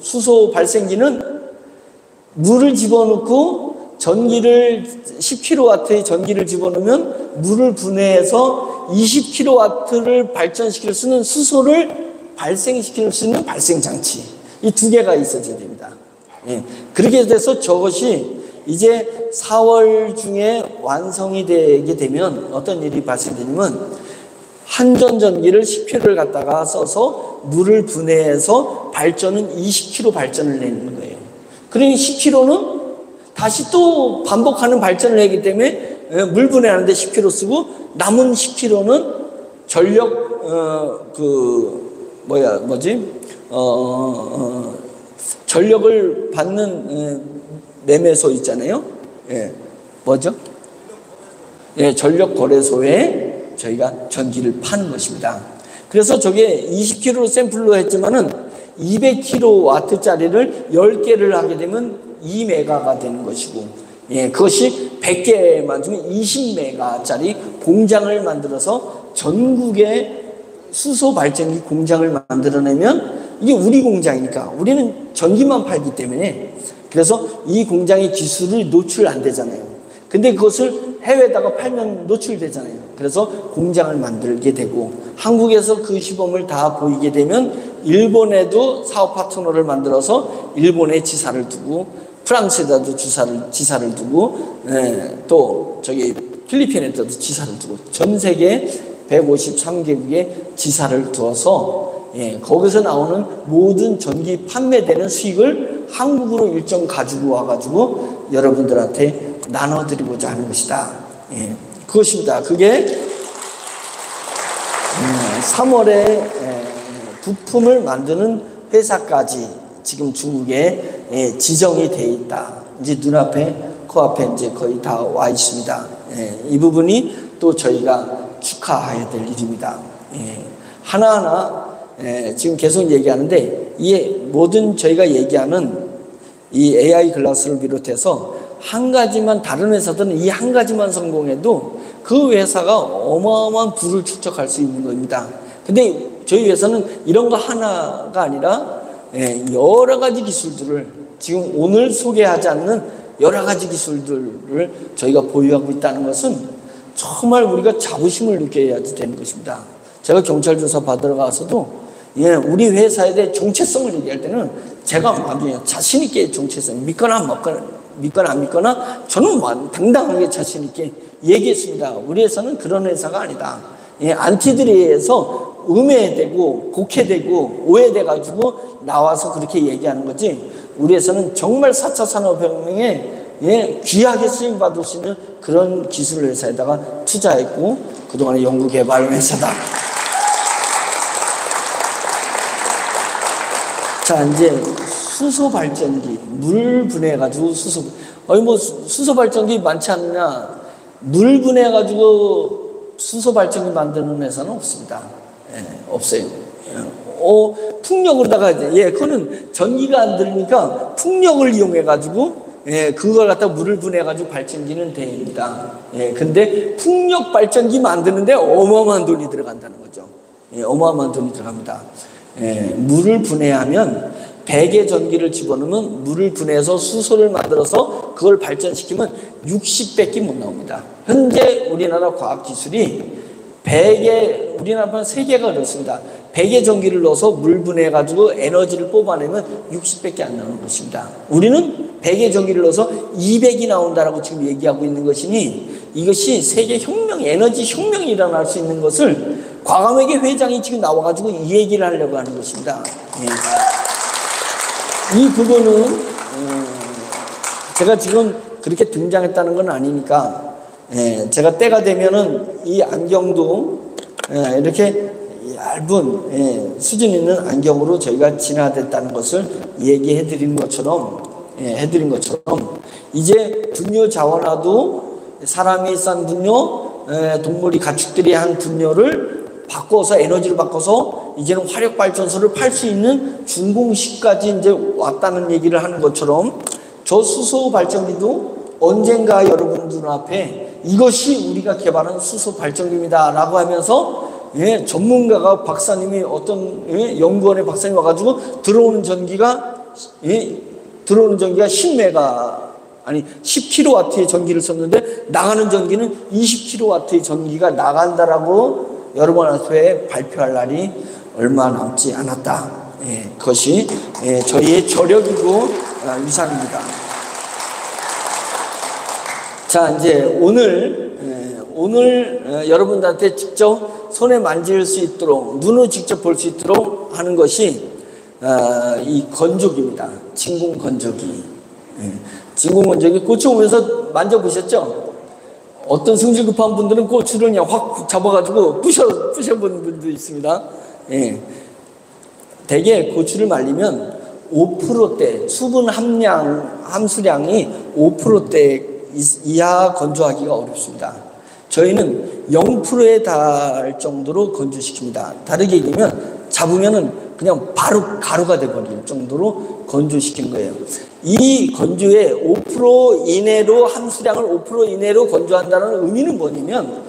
수소 발생기는 물을 집어넣고 전기를 10kW의 전기를 집어넣으면 물을 분해해서 20kW를 발전시킬 수 있는 수소를 발생시킬 수 있는 발생장치. 이 2개가 있어야 됩니다. 예. 그렇게 돼서 저것이 이제 4월 중에 완성이 되게 되면 어떤 일이 발생되냐면 한전전기를 10kg를 갖다가 써서 물을 분해해서 발전은 20kg 발전을 내는 거예요. 그러니 10kg는 다시 또 반복하는 발전을 하기 때문에 물 분해하는데 10kg 쓰고 남은 10kg는 전력 전력을 받는 매매소 있잖아요. 예, 뭐죠? 예, 전력 거래소에 저희가 전기를 파는 것입니다. 그래서 저게 20kg 샘플로 했지만은 200kW짜리를 10개를 하게 되면 2메가가 되는 것이고, 예, 그것이 100개 만들면 20메가짜리 공장을 만들어서 전국에 수소 발전기 공장을 만들어내면 이게 우리 공장이니까 우리는 전기만 팔기 때문에 그래서 이 공장의 기술이 노출 안 되잖아요. 근데 그것을 해외에다가 팔면 노출되잖아요. 그래서 공장을 만들게 되고 한국에서 그 시범을 다 보이게 되면 일본에도 사업 파트너를 만들어서 일본에 지사를 두고 프랑스에도 지사를 두고 또 저기 필리핀에도 지사를 두고 전 세계 153개국에 지사를 두어서 거기서 나오는 모든 전기 판매되는 수익을 한국으로 일정 가지고 와가지고 여러분들한테 나눠드리고자 하는 것이다. 그것입니다. 그게 3월에 부품을 만드는 회사까지 지금 중국에 지정이 돼 있다. 이제 눈앞에 코앞에 이제 거의 다 와 있습니다. 이 부분이 또 저희가 축하해야 될 일입니다. 하나하나 지금 계속 얘기하는데 이 모든 저희가 얘기하는 이 AI 글라스를 비롯해서 한 가지만 다른 회사들은 이 한 가지만 성공해도 그 회사가 어마어마한 부를 축적할 수 있는 겁니다. 근데 저희 회사는 이런 거 하나가 아니라 여러 가지 기술들을 지금 오늘 소개하지 않는 여러 가지 기술들을 저희가 보유하고 있다는 것은 정말 우리가 자부심을 느껴야 되는 것입니다. 제가 경찰 조사 받으러 가서도 우리 회사에 대해 정체성을 얘기할 때는 제가 아주 자신 있게 정체성 믿거나 안 믿거나 믿거나 안 믿거나 저는 당당하게 자신 있게 얘기했습니다. 우리 회사는 그런 회사가 아니다. 예, 안티드리에서 음해되고 곡해되고 오해돼가지고 나와서 그렇게 얘기하는 거지, 우리 회사는 정말 4차 산업혁명에 예, 귀하게 쓰임받을 수 있는 그런 기술 회사에다가 투자했고 그동안에 연구개발 회사다. 자, 이제 수소 발전기, 물 분해해가지고 수소 발전기 많지 않느냐? 물 분해해가지고 수소 발전기 만드는 회사는 없습니다. 예, 없어요. 풍력으로다가 이제, 그거는 전기가 안 들으니까 풍력을 이용해가지고, 그걸 갖다 물을 분해해가지고 발전기는 됩니다. 근데 풍력 발전기 만드는데 어마어마한 돈이 들어간다는 거죠. 어마어마한 돈이 들어갑니다. 물을 분해하면 100의 전기를 집어넣으면 물을 분해해서 수소를 만들어서 그걸 발전시키면 60배밖에 못 나옵니다. 현재 우리나라 과학기술이 100의, 우리나라는 세계가 그렇습니다. 100의 전기를 넣어서 물 분해해가지고 에너지를 뽑아내면 60밖에 안 나오는 것입니다. 우리는 100의 전기를 넣어서 200이 나온다라고 지금 얘기하고 있는 것이니 이것이 세계 혁명, 에너지 혁명이 일어날 수 있는 것을 과감하게 회장이 지금 나와가지고 이 얘기를 하려고 하는 것입니다. 이 부분은 제가 지금 그렇게 등장했다는 건 아니니까 제가 때가 되면은 이 안경도 이렇게 얇은 수준 있는 안경으로 저희가 진화됐다는 것을 얘기해 드린 것처럼 이제 분뇨 자원화도 사람이 싼 분뇨, 동물이 가축들이 한 분뇨를 바꿔서 에너지를 바꿔서 이제는 화력발전소를 팔 수 있는 준공식까지 이제 왔다는 얘기를 하는 것처럼 저 수소 발전기도 언젠가 여러분들 앞에 이것이 우리가 개발한 수소 발전기입니다 라고 하면서 전문가가 박사님이 어떤 연구원의 박사님이 와가지고 들어오는 전기가 10kW의 전기를 썼는데 나가는 전기는 20kW의 전기가 나간다라고 여러분 앞에 발표할 날이 얼마 남지 않았다. 그것이 저희의 저력이고 위상입니다. 자, 이제 오늘 여러분들한테 직접 손에 만질 수 있도록, 눈으로 직접 볼 수 있도록 하는 것이 이 건조기입니다. 진공 건조기. 진공 건조기 고추 오면서 만져보셨죠? 어떤 성질 급한 분들은 고추를 그냥 확 잡아가지고 부셔본 분도 있습니다. 대개 고추를 말리면 5%대, 수분 함수량이 5%대 이하 건조하기가 어렵습니다. 저희는 0%에 달 정도로 건조시킵니다. 다르게 얘기하면 잡으면은 그냥 바로 가루가 돼버릴 정도로 건조시킨 거예요. 이 건조에 5% 이내로 함수량을 5% 이내로 건조한다는 의미는 뭐냐면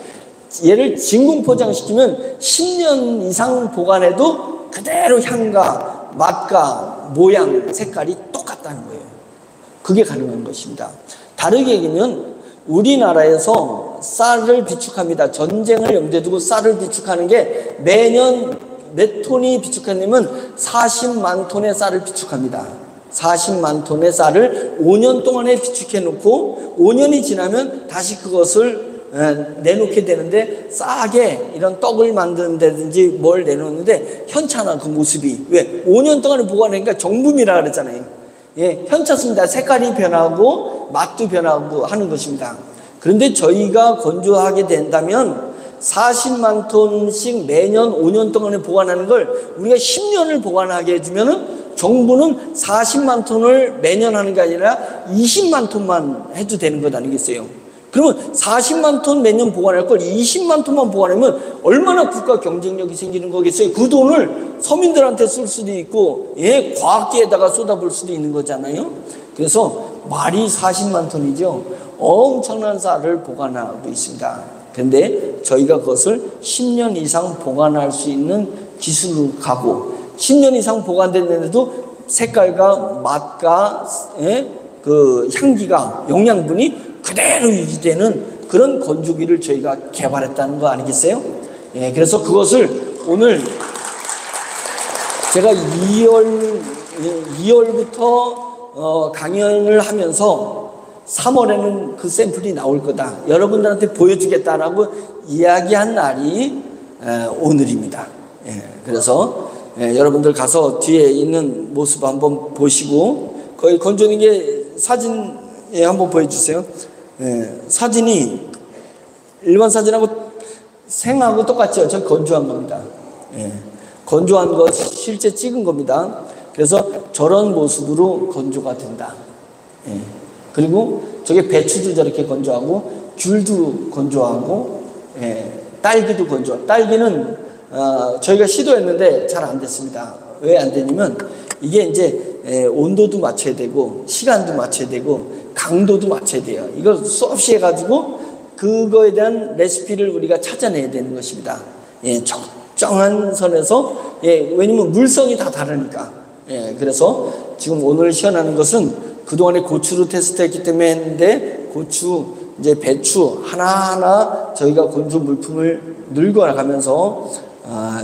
얘를 진공 포장시키면 10년 이상 보관해도 그대로 향과 맛과 모양, 색깔이 똑같다는 거예요. 그게 가능한 것입니다. 다르게 얘기하면 우리나라에서 쌀을 비축합니다. 전쟁을 염두에 두고 쌀을 비축하는 게 매년 몇 톤이 비축하냐면 40만 톤의 쌀을 비축합니다. 40만 톤의 쌀을 5년 동안에 비축해 놓고 5년이 지나면 다시 그것을 내놓게 되는데 싸게 이런 떡을 만드는다든지 뭘 내놓는데 현찮아 그 모습이. 왜? 5년 동안에 보관하니까 정품이라 그랬잖아요. 현찮습니다. 색깔이 변하고 맛도 변하고 하는 것입니다. 그런데 저희가 건조하게 된다면 40만 톤씩 매년 5년 동안에 보관하는 걸 우리가 10년을 보관하게 해주면은 정부는 40만 톤을 매년 하는 게 아니라 20만 톤만 해도 되는 것 아니겠어요? 그러면 40만 톤 매년 보관할 걸 20만 톤만 보관하면 얼마나 국가 경쟁력이 생기는 거겠어요? 그 돈을 서민들한테 쓸 수도 있고, 과학계에다가 쏟아볼 수도 있는 거잖아요? 그래서 말이 40만 톤이죠. 엄청난 쌀을 보관하고 있습니다. 그런데 저희가 그것을 10년 이상 보관할 수 있는 기술로 가고 10년 이상 보관됐는데도 색깔과 맛과 그 향기가 영양분이 그대로 유지되는 그런 건조기를 저희가 개발했다는 거 아니겠어요? 그래서 그것을 오늘 제가 2월부터 강연을 하면서 3월에는 그 샘플이 나올 거다. 여러분들한테 보여주겠다라고 이야기한 날이 오늘입니다. 그래서 여러분들 가서 뒤에 있는 모습 한번 보시고, 거기 건조하는 게 사진 한번 보여주세요. 사진이 일반 사진하고 생하고 똑같죠. 저 건조한 겁니다. 건조한 거 실제 찍은 겁니다. 그래서 저런 모습으로 건조가 된다. 그리고 저게 배추도 저렇게 건조하고 귤도 건조하고 딸기도 건조. 딸기는 저희가 시도했는데 잘 안 됐습니다. 왜 안 되냐면 이게 이제 온도도 맞춰야 되고 시간도 맞춰야 되고 강도도 맞춰야 돼요. 이걸 수없이 해가지고 그거에 대한 레시피를 우리가 찾아내야 되는 것입니다. 적정한 선에서, 왜냐면 물성이 다 다르니까. 그래서 지금 오늘 시연하는 것은 그동안에 고추로 테스트했기 때문에 했는데, 고추, 이제 배추 하나하나 저희가 건조 물품을 늘려나가면서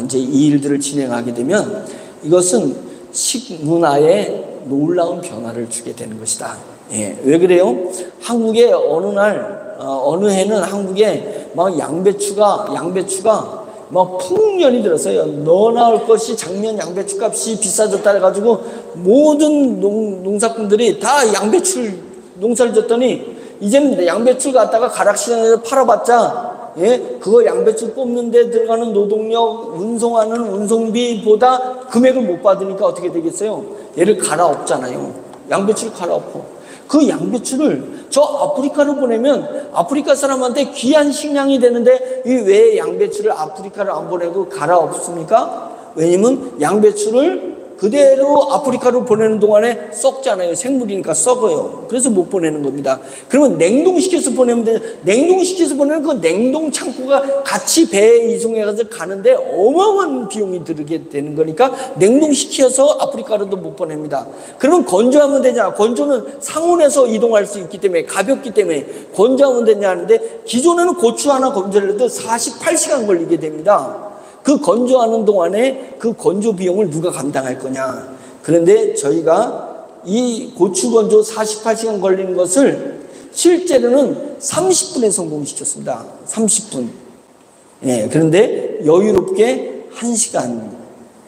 이제 이 일들을 진행하게 되면 이것은 식문화에 놀라운 변화를 주게 되는 것이다. 왜 그래요? 한국에 어느 날, 어느 해는 한국에 막 양배추가 막 풍년이 들었어요. 너나 할 것이 작년 양배추 값이 비싸졌다 해가지고 모든 농사꾼들이 다 양배추를 농사를 졌더니 이제는 양배추를 갖다가 가락시장에서 팔아봤자 그거 양배추 뽑는 데 들어가는 노동력, 운송하는 운송비보다 금액을 못 받으니까 어떻게 되겠어요? 얘를 갈아엎잖아요. 양배추를 갈아엎어. 그 양배추를 저 아프리카로 보내면 아프리카 사람한테 귀한 식량이 되는데 왜 양배추를 아프리카를 안 보내고 갈아엎습니까? 왜냐면 양배추를 그대로 아프리카로 보내는 동안에 썩잖아요. 생물이니까 썩어요. 그래서 못 보내는 겁니다. 그러면 냉동시켜서 보내면 돼요. 냉동시켜서 보내면 그 냉동 창고가 같이 배에 이송해서 가는데 어마어마한 비용이 들게 되는 거니까 냉동시켜서 아프리카로도 못 보냅니다. 그러면 건조하면 되냐? 건조는 상온에서 이동할 수 있기 때문에 가볍기 때문에 건조하면 되냐 하는데, 기존에는 고추 하나 건조를 해도 48시간 걸리게 됩니다. 그 건조하는 동안에 그 건조 비용을 누가 감당할 거냐. 그런데 저희가 이 고추 건조 48시간 걸리는 것을 실제로는 30분에 성공시켰습니다. 30분. 그런데 여유롭게 1시간,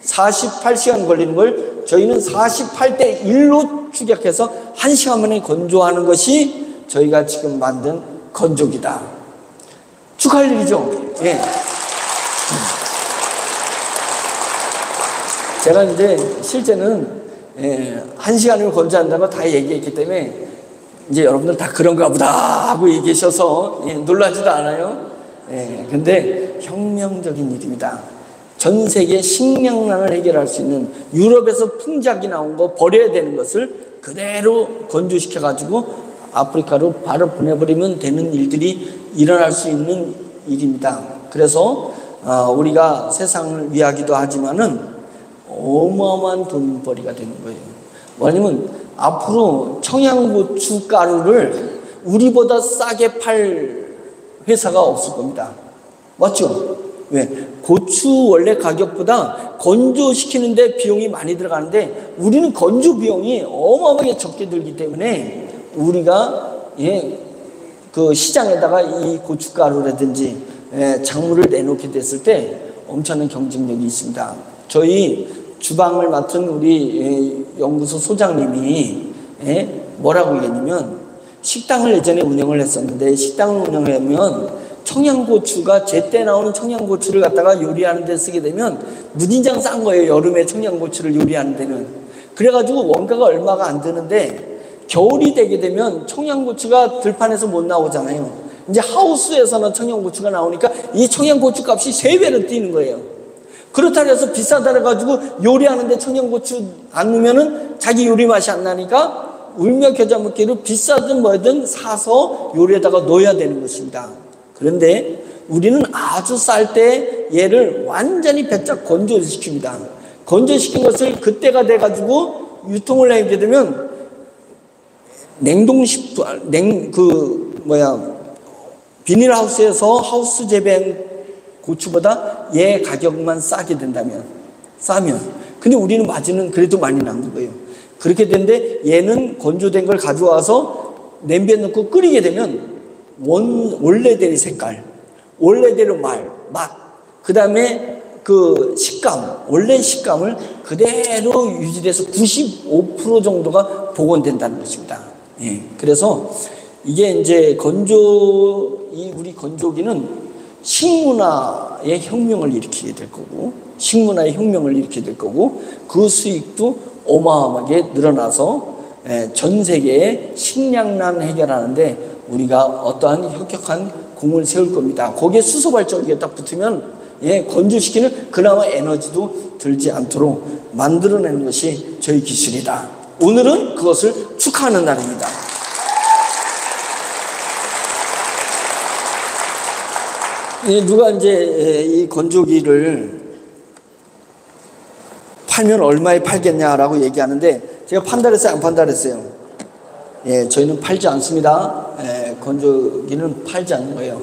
48시간 걸리는 걸 저희는 48대 1로 축약해서 1시간 만에 건조하는 것이 저희가 지금 만든 건조기다. 축하할 일이죠. 제가 이제 실제는 1시간을 건조한다고 다 얘기했기 때문에 이제 여러분들 다 그런가 보다 하고 얘기하셔서 놀라지도 않아요. 근데 혁명적인 일입니다. 전 세계 식량난을 해결할 수 있는, 유럽에서 풍작이 나온 거 버려야 되는 것을 그대로 건조시켜 가지고 아프리카로 바로 보내버리면 되는 일들이 일어날 수 있는 일입니다. 그래서 우리가 세상을 위하기도 하지만은 어마어마한 돈벌이가 되는 거예요. 왜냐면 앞으로 청양고추 가루를 우리보다 싸게 팔 회사가 없을 겁니다. 맞죠? 왜? 고추 원래 가격보다 건조시키는데 비용이 많이 들어가는데 우리는 건조 비용이 어마어마하게 적게 들기 때문에 우리가 그 시장에다가 이 고춧가루라든지 작물을 내놓게 됐을 때 엄청난 경쟁력이 있습니다. 저희 주방을 맡은 우리 연구소 소장님이 뭐라고 얘기했냐면, 식당을 예전에 운영을 했었는데 식당을 운영하면 청양고추가 제때 나오는 청양고추를 갖다가 요리하는 데 쓰게 되면 무진장 싼 거예요. 여름에 청양고추를 요리하는 데는. 그래가지고 원가가 얼마가 안 드는데 겨울이 되게 되면 청양고추가 들판에서 못 나오잖아요. 이제 하우스에서는 청양고추가 나오니까 이 청양고추 값이 3배로 뛰는 거예요. 그렇다 해서 비싸다 해가지고 요리하는데 청양고추 안 넣으면은 자기 요리 맛이 안 나니까 울며 겨자 먹기로 비싸든 뭐든 사서 요리에다가 넣어야 되는 것입니다. 그런데 우리는 아주 쌀 때 얘를 완전히 배짝 건조시킵니다. 건조시킨 것을 그때가 돼가지고 유통을 하게 되면 비닐하우스에서 하우스 재배한 고추보다 얘 가격만 싸게 된다면, 싸면. 근데 우리는 마진은 그래도 많이 남는 거예요. 그렇게 되는데 얘는 건조된 걸 가져와서 냄비에 넣고 끓이게 되면 원래대로 색깔, 원래대로 맛, 그 다음에 그 식감, 원래 식감을 그대로 유지돼서 95% 정도가 복원된다는 것입니다. 예, 그래서 이게 이제 우리 건조기는 식문화의 혁명을 일으키게 될 거고, 그 수익도 어마어마하게 늘어나서 전 세계의 식량난 해결하는데 우리가 어떠한 혁혁한 공을 세울 겁니다. 거기에 수소 발전기가 딱 붙으면 건조시키는 그나마 에너지도 들지 않도록 만들어내는 것이 저희 기술이다. 오늘은 그것을 축하하는 날입니다. 누가 이제 이 건조기를 팔면 얼마에 팔겠냐라고 얘기하는데 제가 판다 그랬어요, 안 판다 그랬어요? 예, 저희는 팔지 않습니다. 건조기는 팔지 않는 거예요.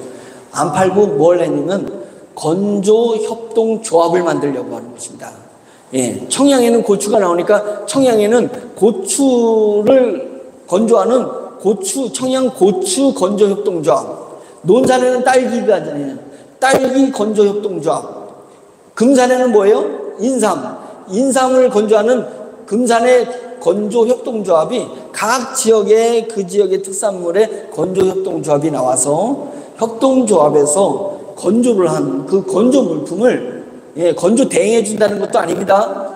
안 팔고 뭘 했냐면 건조협동조합을 만들려고 하는 것입니다. 예, 청양에는 고추가 나오니까 청양에는 고추를 건조하는 청양 고추 건조협동조합. 논산에는 딸기가 있잖아요. 딸기 건조협동조합. 금산에는 뭐예요? 인삼을 건조하는 금산의 건조협동조합이 각 지역의 그 지역의 특산물의 건조협동조합이 나와서 협동조합에서 건조를 한 그 건조 물품을 건조 대행해 준다는 것도 아닙니다.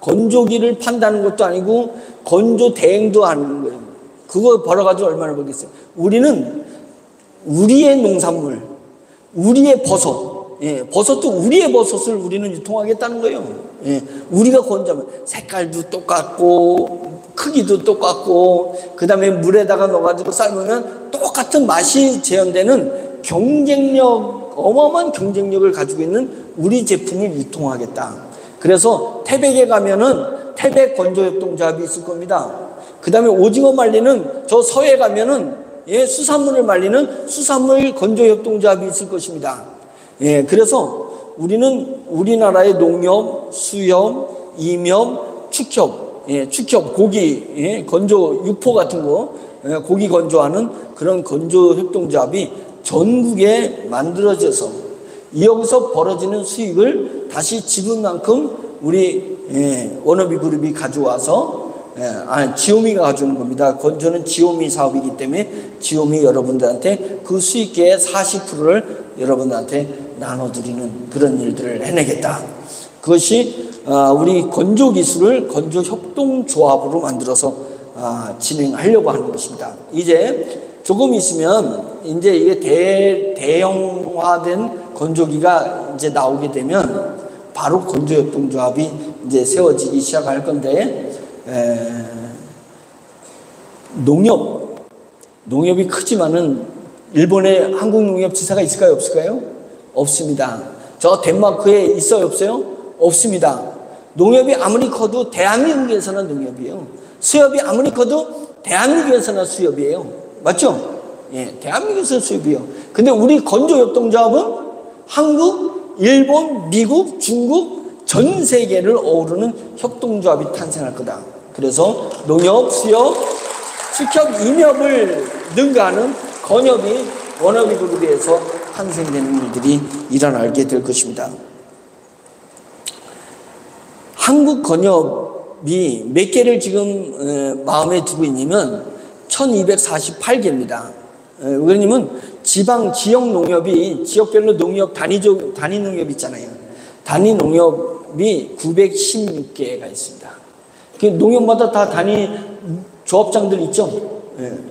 건조기를 판다는 것도 아니고 건조 대행도 하는 거예요. 그거 벌어가지고 얼마나 벌겠어요. 우리는 우리의 농산물, 우리의 버섯도 우리의 버섯을 우리는 유통하겠다는 거예요. 우리가 건조하면 색깔도 똑같고 크기도 똑같고 그 다음에 물에다가 넣어가지고 삶으면 똑같은 맛이 재현되는 어마어마한 경쟁력을 가지고 있는 우리 제품을 유통하겠다. 그래서 태백에 가면은 태백 건조협동조합이 있을 겁니다. 그 다음에 오징어 말리는 저 서해 가면은 수산물을 말리는 수산물 건조협동조합이 있을 것입니다. 그래서 우리는 우리나라의 농협, 수협, 임협, 축협, 고기, 건조 육포 같은 거, 고기 건조하는 그런 건조협동조합이 전국에 만들어져서 여기서 벌어지는 수익을 다시 지분 만큼 우리 워너비 그룹이 가져와서 지오미가 가져오는 겁니다. 건조는 지오미 사업이기 때문에 지오미 여러분들한테 그 수익계의 40%를 여러분들한테 나눠드리는 그런 일들을 해내겠다. 그것이 우리 건조 기술을 건조 협동조합으로 만들어서 진행하려고 하는 것입니다. 이제 조금 있으면 이제 이게 대형화된 건조기가 이제 나오게 되면 바로 건조협동조합이 이제 세워지기 시작할 건데 농협이 크지만은 일본에 한국농협지사가 있을까요? 없을까요? 없습니다. 저 덴마크에 있어요? 없어요? 없습니다. 농협이 아무리 커도 대한민국에서는 농협이에요. 수협이 아무리 커도 대한민국에서는 수협이에요. 맞죠? 대한민국에서는 수협이에요. 근데 우리 건조협동조합은 한국, 일본, 미국, 중국 전 세계를 어우르는 협동조합이 탄생할 거다. 그래서 농협, 수협, 축협, 임협을 능가하는 건협이 워너비 그룹에서 탄생되는 일들이 일어나게 될 것입니다. 한국 건협이 몇 개를 지금 마음에 두고 있냐면 1248개입니다. 왜냐면 지역 농협이 지역별로 농협 단위 농협 있잖아요. 단위 농협이 916개가 있습니다. 농협마다 다 단위 조합장들 있죠.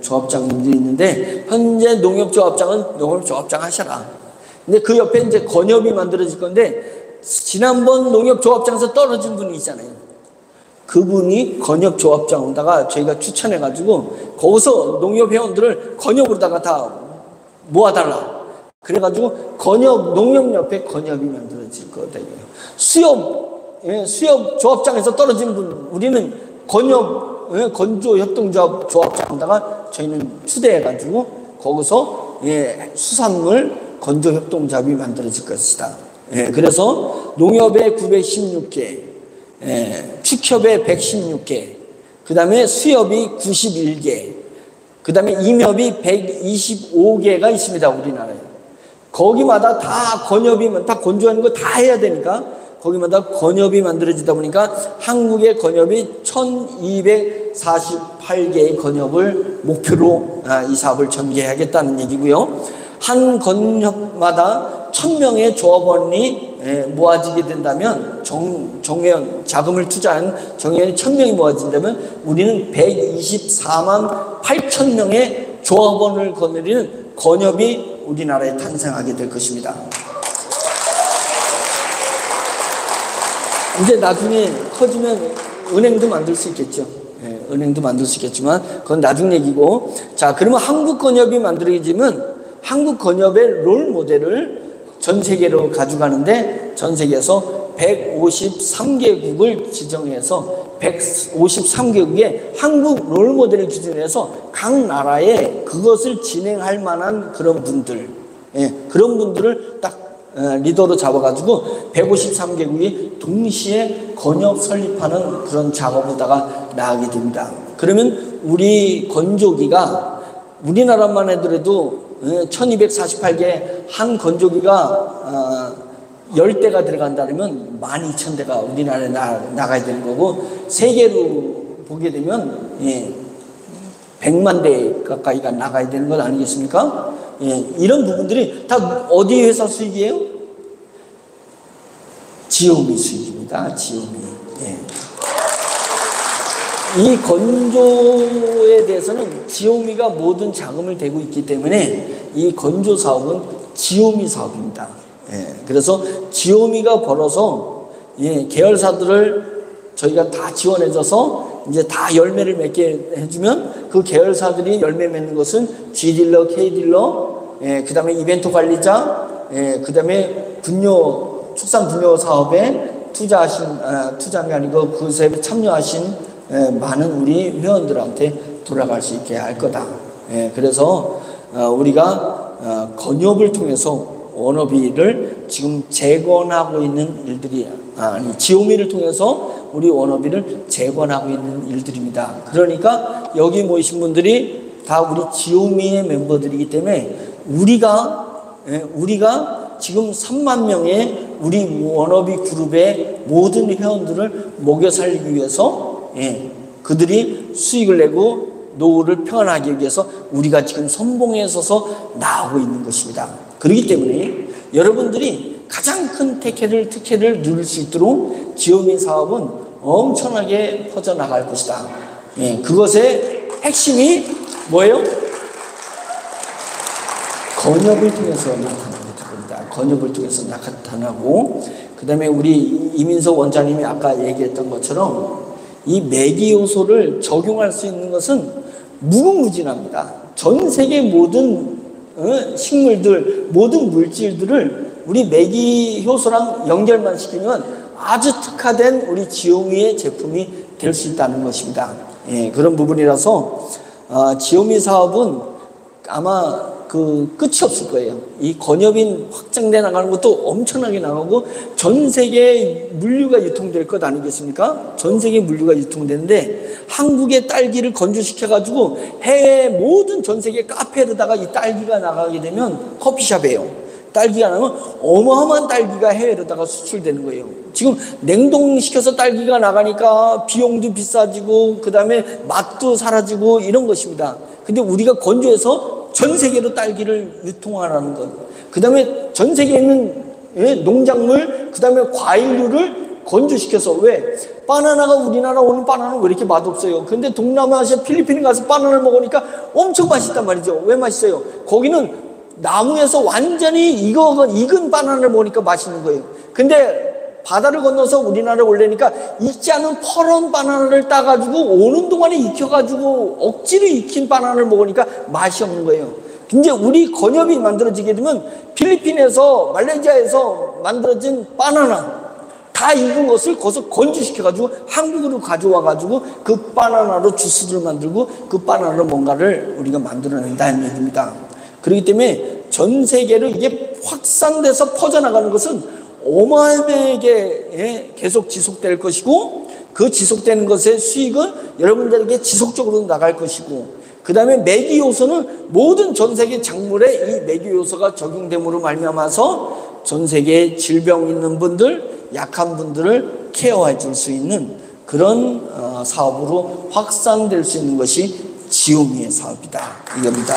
조합장들이 있는데 현재 농협조합장은 농협조합장 하셔라. 근데 그 옆에 이제 건협이 만들어질 건데 지난번 농협조합장에서 떨어진 분이 있잖아요. 그분이 건협조합장에다가 저희가 추천해가지고 거기서 농협회원들을 건협으로다가 다 모아달라. 그래가지고 건협, 농협 옆에 건협이 만들어질 거거든요. 수협 조합장에서 떨어진 분, 우리는 건조협동조합 조합장에다가 저희는 추대해가지고 거기서 수산물 건조협동조합이 만들어질 것이다. 그래서 농협에 916개, 축협에 116개, 그 다음에 수협이 91개, 그 다음에 임협이 125개가 있습니다, 우리나라에. 거기마다 다 건협이, 다 건조하는 거 다 해야 되니까 거기마다 건협이 만들어지다 보니까 한국의 건협이 1248개의 건협을 목표로 이 사업을 전개하겠다는 얘기고요. 한 건협마다 1000명의 조합원이 모아지게 된다면, 정회원, 자금을 투자한 정회원이 1000명이 모아진다면 우리는 124만 8천 명의 조합원을 거느리는 건협이 우리나라에 탄생하게 될 것입니다. 이제 나중에 커지면 은행도 만들 수 있겠죠. 은행도 만들 수 있겠지만 그건 나중 얘기고. 자, 그러면 한국건협이 만들어지면 한국건협의 롤 모델을 전 세계로 가져가는데, 전 세계에서 153개국을 지정해서 153개국의 한국 롤 모델을 기준으로 해서 각 나라에 그것을 진행할 만한 그런 분들, 그런 분들을 딱 리더로 잡아가지고 153개국이 동시에 건협 설립하는 그런 작업에다가 나가게 됩니다. 그러면 우리 건조기가 우리나라만 하더라도 1248개 한 건조기가 10대가 들어간다면 12,000대가 우리나라에 나가야 되는 거고, 세계로 보게 되면 100만 대 가까이가 나가야 되는 것 아니겠습니까? 이런 부분들이 다 어디 회사 수익이에요? 지오미 수익입니다. 지오미. 이 건조에 대해서는 지오미가 모든 자금을 대고 있기 때문에 이 건조 사업은 지오미 사업입니다. 그래서 지오미가 벌어서 계열사들을 저희가 다 지원해줘서 이제 다 열매를 맺게 해주면, 그 계열사들이 열매 맺는 것은 G딜러, K딜러, 그 다음에 이벤트 관리자, 그 다음에 축산 분뇨 사업에 투자한 게 아니고 그것에 참여하신 많은 우리 회원들한테 돌아갈 수 있게 할 거다. 그래서 우리가 건협을 통해서 원어비를 지금 재건하고 있는 일들이, 지오미를 통해서 우리 원어비를 재건하고 있는 일들입니다. 그러니까 여기 모이신 분들이 다 우리 지오미의 멤버들이기 때문에 우리가 지금 3만 명의 우리 원어비 그룹의 모든 회원들을 먹여 살리기 위해서 그들이 수익을 내고 노후를 평안하기 위해서 우리가 지금 선봉에 서서 나오고 있는 것입니다. 그렇기 때문에 여러분들이 가장 큰 특혜를 누릴 수 있도록 지오미 사업은 엄청나게 퍼져나갈 것이다. 그것의 핵심이 뭐예요? 건협을 통해서 나타나는 겁니다. 건협을 통해서 나타나고, 그 다음에 우리 이민석 원장님이 아까 얘기했던 것처럼 이 매기 요소를 적용할 수 있는 것은 무궁무진합니다. 전 세계 모든 식물들, 모든 물질들을 우리 매기 효소랑 연결만 시키면 아주 특화된 우리 지오미의 제품이 될 수 있다는 것입니다. 그런 부분이라서 지오미 사업은 아마 끝이 없을 거예요. 이 건협이 확장돼 나가는 것도 엄청나게 나가고 전 세계에 물류가 유통될 것 아니겠습니까? 전 세계 물류가 유통되는데 한국의 딸기를 건조시켜가지고 해외 모든 전 세계 카페에다가 이 딸기가 나가게 되면, 커피숍에요. 딸기가 나면 어마어마한 딸기가 해외로다가 수출되는 거예요. 지금 냉동시켜서 딸기가 나가니까 비용도 비싸지고 그 다음에 맛도 사라지고 이런 것입니다. 근데 우리가 건조해서 전 세계로 딸기를 유통하라는 것, 그 다음에 전 세계에 있는 농작물, 그 다음에 과일류를 건조시켜서, 왜? 바나나가 우리나라 오는 바나나는 왜 이렇게 맛없어요? 근데 동남아시아 필리핀에 가서 바나나를 먹으니까 엄청 맛있단 말이죠. 왜 맛있어요? 거기는 나무에서 완전히 익은 바나나를 먹으니까 맛있는 거예요. 근데 바다를 건너서 우리나라에 올래니까 익지 않은 퍼런 바나나를 따가지고 오는 동안에 익혀가지고 억지로 익힌 바나나를 먹으니까 맛이 없는 거예요. 근데 우리 건협이 만들어지게 되면 필리핀에서, 말레이시아에서 만들어진 바나나 다 익은 것을 거기서 건조시켜가지고 한국으로 가져와가지고 그 바나나로 주스를 만들고 그 바나나로 뭔가를 우리가 만들어낸다는 얘기입니다. 그렇기 때문에 전 세계로 이게 확산돼서 퍼져나가는 것은 어마어마하게 계속 지속될 것이고, 그 지속되는 것의 수익은 여러분들에게 지속적으로 나갈 것이고, 그 다음에 매기 요소는 모든 전 세계 작물에 이 매기 요소가 적용됨으로 말미암아서 전 세계에 질병 있는 분들, 약한 분들을 케어해 줄 수 있는 그런 사업으로 확산될 수 있는 것이 지오미의 사업이다. 이겁니다.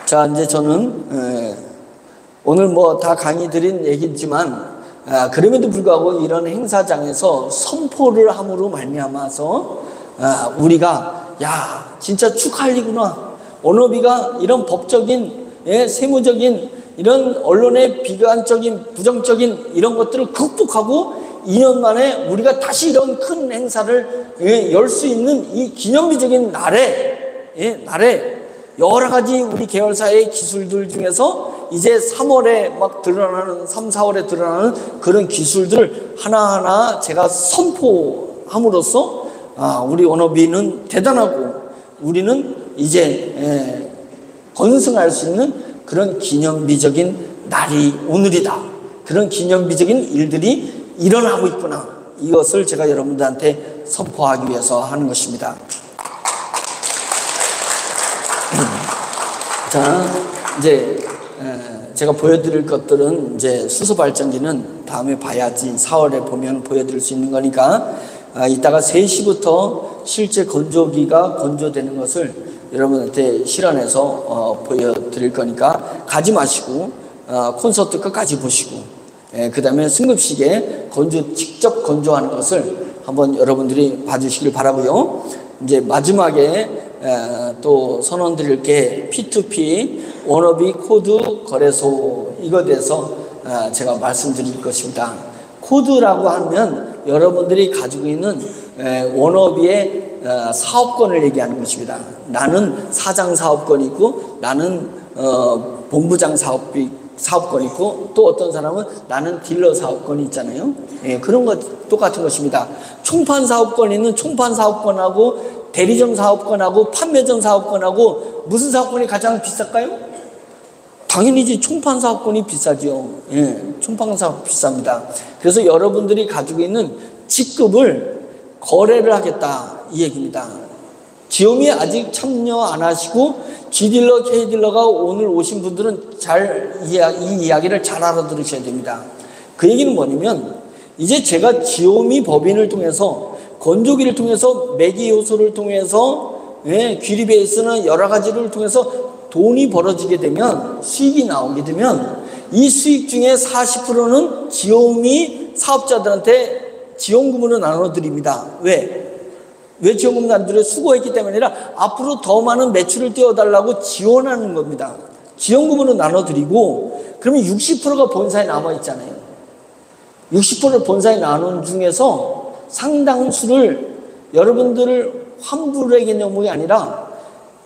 자, 이제 저는 오늘 뭐 다 강의 드린 얘기지만 그럼에도 불구하고 이런 행사장에서 선포를 함으로 말미암아서 우리가 야 진짜 축하할리구나. 워너비가 이런 법적인 세무적인 이런 언론의 비관적인 부정적인 이런 것들을 극복하고 2년 만에 우리가 다시 이런 큰 행사를 열 수 있는 이 기념비적인 날에 여러 가지 우리 계열사의 기술들 중에서 이제 3월에 막 드러나는 3, 4월에 드러나는 그런 기술들을 하나하나 제가 선포함으로써 우리 워너비는 대단하고 우리는 이제 건승할 수 있는 그런 기념비적인 날이 오늘이다. 그런 기념비적인 일들이 일어나고 있구나. 이것을 제가 여러분들한테 선포하기 위해서 하는 것입니다. 자, 이제 제가 보여드릴 것들은 이제 수소발전기는 다음에 봐야지 4월에 보면 보여드릴 수 있는 거니까 이따가 3시부터 실제 건조기가 건조되는 것을 여러분한테 실현해서 보여드릴 거니까 가지 마시고 콘서트 끝까지 보시고 그 다음에 승급식에 직접 건조하는 것을 한번 여러분들이 봐주시길 바라고요. 이제 마지막에 또 선언 드릴 게 P2P 워너비 코드 거래소 이거에 대해서 제가 말씀드릴 것입니다. 코드라고 하면 여러분들이 가지고 있는 워너비의 사업권을 얘기하는 것입니다. 나는 사장 사업권이 있고 나는 본부장 사업권이 있고 또 어떤 사람은 나는 딜러 사업권이 있잖아요. 그런 것 똑같은 것입니다. 총판 사업권이 있는 총판 사업권하고 대리점 사업권하고 판매점 사업권하고 무슨 사업권이 가장 비쌀까요? 당연히지 총판 사업권이 비싸죠. 총판 사업 비쌉니다. 그래서 여러분들이 가지고 있는 직급을 거래를 하겠다 이 얘기입니다. 지오미에 아직 참여 안 하시고 G딜러, K딜러가 오늘 오신 분들은 이 이야기를 잘 알아들으셔야 됩니다. 그 얘기는 뭐냐면 이제 제가 지오미 법인을 통해서 건조기를 통해서 매기 요소를 통해서 귀리 베이스는 여러 가지를 통해서 돈이 벌어지게 되면 수익이 나오게 되면 이 수익 중에 40%는 지오미 사업자들한테 지원금으로 나눠드립니다. 왜 지원금 나눠드려요? 수고했기 때문이 아니라 앞으로 더 많은 매출을 띄워달라고 지원하는 겁니다. 지원금으로 나눠드리고 그러면 60%가 본사에 남아있잖아요. 60%를 본사에 나눈 중에서 상당수를 여러분들을 환불의 개념이 아니라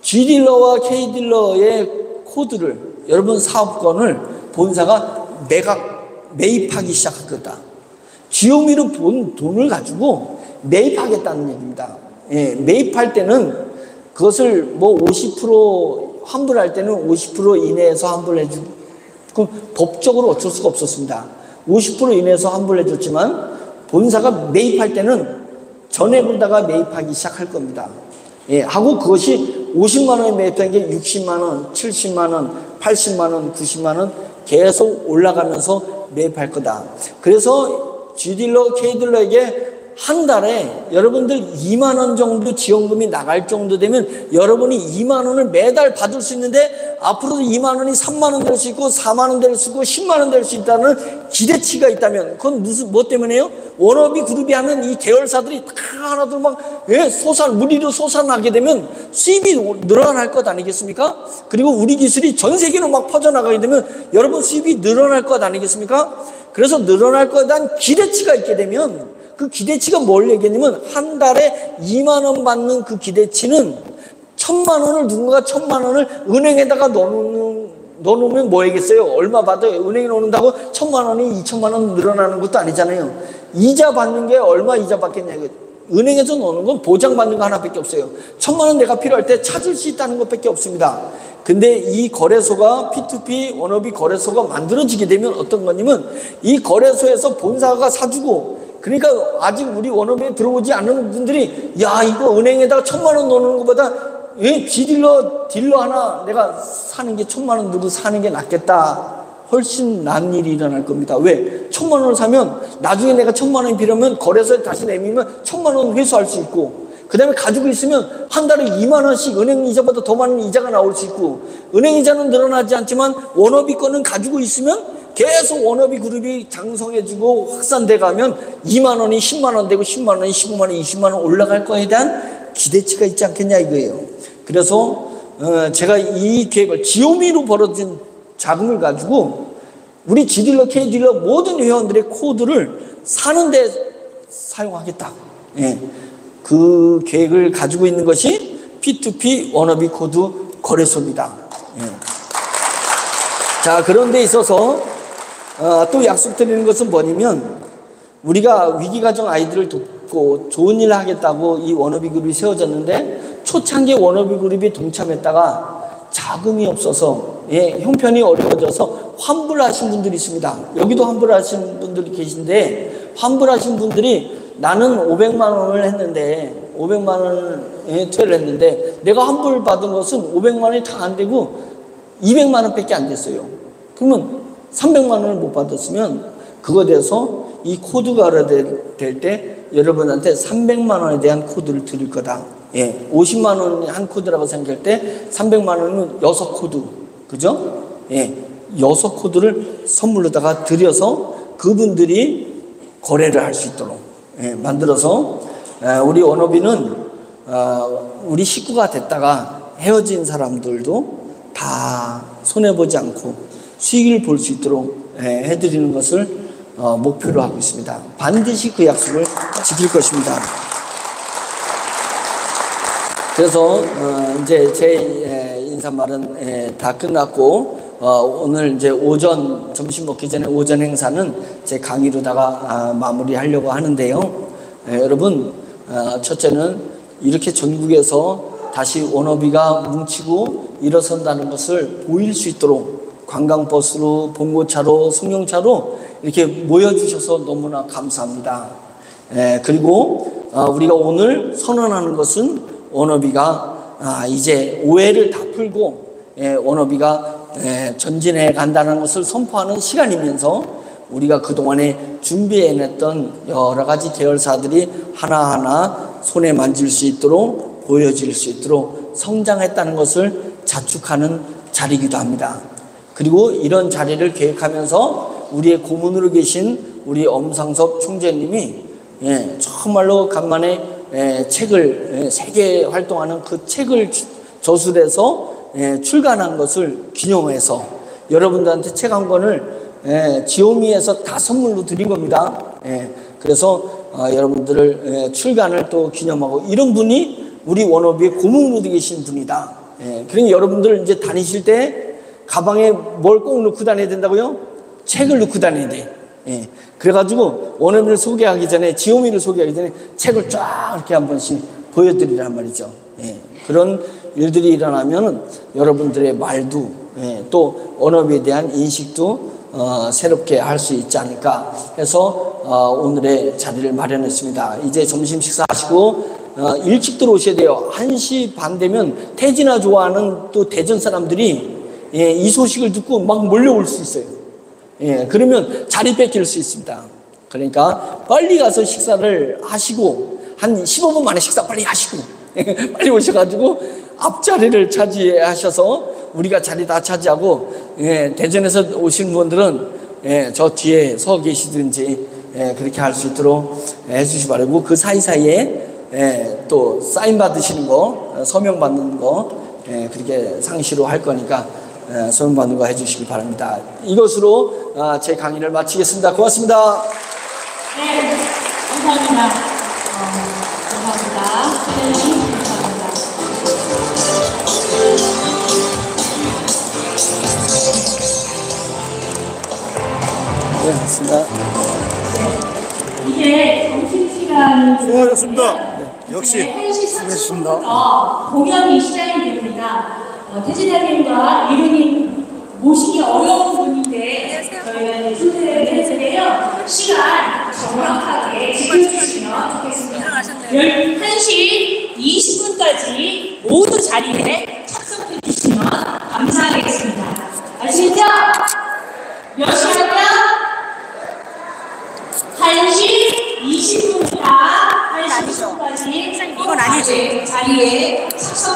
G딜러와 K딜러의 코드를 여러분 사업권을 본사가 매입하기 시작할 거다. 지오미로 본 돈을 가지고 매입하겠다는 얘기입니다. 매입할 때는 그것을 뭐 50% 환불할 때는 50% 이내에서 환불해주고 그럼 법적으로 어쩔 수가 없었습니다. 50% 이내에서 환불해줬지만 본사가 매입할 때는 전액으로다가 매입하기 시작할 겁니다. 하고 그것이 50만 원에 매입한 게 60만 원, 70만 원, 80만 원, 90만 원 계속 올라가면서 매입할 거다. 그래서 G딜러, K딜러에게 한 달에 여러분들 2만 원 정도 지원금이 나갈 정도 되면 여러분이 2만 원을 매달 받을 수 있는데 앞으로도 2만 원이 3만 원 될 수 있고 4만 원 될 수 있고 10만 원 될 수 있다는 기대치가 있다면 그건 뭐 때문에요? 워너비 그룹이 하면 이 계열사들이 다 하나둘 막 무리로 솟아나게 되면 수입이 늘어날 것 아니겠습니까? 그리고 우리 기술이 전 세계로 막 퍼져나가게 되면 여러분 수입이 늘어날 것 아니겠습니까? 그래서 늘어날 것에 대한 기대치가 있게 되면 그 기대치가 뭘 얘기하냐면 한 달에 2만 원 받는 그 기대치는 1,000만 원을 누군가 1,000만 원을 은행에다가 넣어놓으면 뭐겠어요? 얼마 받아요? 은행에 넣는다고 1,000만 원이 2,000만 원 늘어나는 것도 아니잖아요. 이자 받는 게 얼마 이자 받겠냐고요. 은행에서 넣는 건 보장받는 거 하나밖에 없어요. 1,000만 원 내가 필요할 때 찾을 수 있다는 것밖에 없습니다. 근데 이 거래소가 P2P 워너비 거래소가 만들어지게 되면 어떤 거냐면 이 거래소에서 본사가 사주고 그러니까 아직 우리 원업에 들어오지 않은 분들이 야 이거 은행에다가 1,000만 원 넣는 것보다 딜러 하나 내가 사는 게 1,000만 원 넣고 사는 게 낫겠다. 훨씬 나은 일이 일어날 겁니다. 왜? 1,000만 원을 사면 나중에 내가 1,000만 원이 필요하면 거래소에 다시 내밀면 1,000만 원 회수할 수 있고, 그 다음에 가지고 있으면 한 달에 2만 원씩 은행 이자보다 더 많은 이자가 나올 수 있고, 은행 이자는 늘어나지 않지만 원업이 거는 가지고 있으면 계속 원업이 그룹이 장성해지고 확산돼 가면 2만 원이 10만 원 되고 10만 원이 15만 원, 20만 원 올라갈 거에 대한 기대치가 있지 않겠냐 이거예요. 그래서 제가 이 계획을 지오미로 벌어진 자금을 가지고 우리 G딜러, K딜러 모든 회원들의 코드를 사는데 사용하겠다. 예. 그 계획을 가지고 있는 것이 P2P 워너비 코드 거래소입니다. 예. 자, 그런 데 있어서 또 약속드리는 것은 뭐냐면, 우리가 위기가정 아이들을 돕고 좋은 일을 하겠다고 이 워너비 그룹이 세워졌는데, 초창기 워너비 그룹이 동참했다가 자금이 없어서 형편이 어려워져서 환불하신 분들이 있습니다. 여기도 환불하신 분들이 계신데, 환불하신 분들이 나는 500만 원을 했는데 500만 원을 투자를 했는데 내가 환불 받은 것은 500만 원이 다 안 되고 200만 원밖에 안 됐어요. 그러면 300만 원을 못 받았으면 그거에 대해서 이 코드가 될 때 여러분한테 300만 원에 대한 코드를 드릴 거다. 50만 원이 한 코드라고 생각할 때 300만 원은 6코드. 그죠? 6코드를 선물로다가 드려서 그분들이 거래를 할 수 있도록 만들어서, 우리 워너비는 우리 식구가 됐다가 헤어진 사람들도 다 손해보지 않고 수익을 볼 수 있도록 해드리는 것을 목표로 하고 있습니다. 반드시 그 약속을 지킬 것입니다. 그래서 이제 제 인사말은 다 끝났고, 오늘 이제 오전 점심 먹기 전에 오전 행사는 제 강의로다가 마무리하려고 하는데요. 여러분, 첫째는 이렇게 전국에서 다시 워너비가 뭉치고 일어선다는 것을 보일 수 있도록 관광버스로, 봉고차로, 승용차로 이렇게 모여주셔서 너무나 감사합니다. 그리고 우리가 오늘 선언하는 것은 워너비가 이제 오해를 다 풀고 워너비가 전진해 간다는 것을 선포하는 시간이면서, 우리가 그동안에 준비해냈던 여러 가지 계열사들이 하나하나 손에 만질 수 있도록, 보여질 수 있도록 성장했다는 것을 자축하는 자리이기도 합니다. 그리고 이런 자리를 계획하면서 우리의 고문으로 계신 우리 엄상섭 총재님이 정말로 간만에 책을 세계 활동하는 그 책을 저술해서 출간한 것을 기념해서 여러분들한테 책 한 권을 지오미에서 다 선물로 드린 겁니다. 그래서 여러분들을 출간을 또 기념하고, 이런 분이 우리 워너비의 고문으로 계신 분이다. 그러니 여러분들 이제 다니실 때 가방에 뭘 꼭 넣고 다녀야 된다고요? 책을 넣고 다녀야 돼. 그래가지고 워너비를 소개하기 전에, 지오미를 소개하기 전에 책을 쫙 이렇게 한 번씩 보여드리란 말이죠. 그런 일들이 일어나면 여러분들의 말도 또 워너비에 대한 인식도 새롭게 할 수 있지 않을까 해서 오늘의 자리를 마련했습니다. 이제 점심 식사하시고 일찍 들어오셔야 돼요. 1시 반 되면 태진아 좋아하는 또 대전 사람들이 이 소식을 듣고 막 몰려올 수 있어요. 그러면 자리 뺏길 수 있습니다. 그러니까 빨리 가서 식사를 하시고, 한 15분 만에 식사 빨리 하시고 빨리 오셔가지고 앞자리를 차지하셔서 우리가 자리 다 차지하고, 대전에서 오신 분들은 저 뒤에 서 계시든지 그렇게 할 수 있도록 해주시기 바라고, 그 사이사이에 또 사인 받으시는 거, 서명 받는 거 그렇게 상시로 할 거니까 서명 받는 거 해주시기 바랍니다. 이것으로 제 강의를 마치겠습니다. 고맙습니다. 네, 감사합니다. 감사합니다. 감사합니다. 네, 맞습니다. 이제 점심시간이 수고하셨습니다. 역시 1시 수고하셨습니다. 30분부터 공연이 시작이 됩니다. 태진아님과 이루님 모시기 어려운 분인데 저희가 이제 초대를 했는데요. 시간 정확하게 지켜주시면 좋겠습니다. 11시 20분까지 모두 자리에 착석해 주시면 감사하겠습니다. 아시겠죠? 몇 시간이요? 1시 20분입니다. 1시 20분까지 이건 아니지. 자리에 착석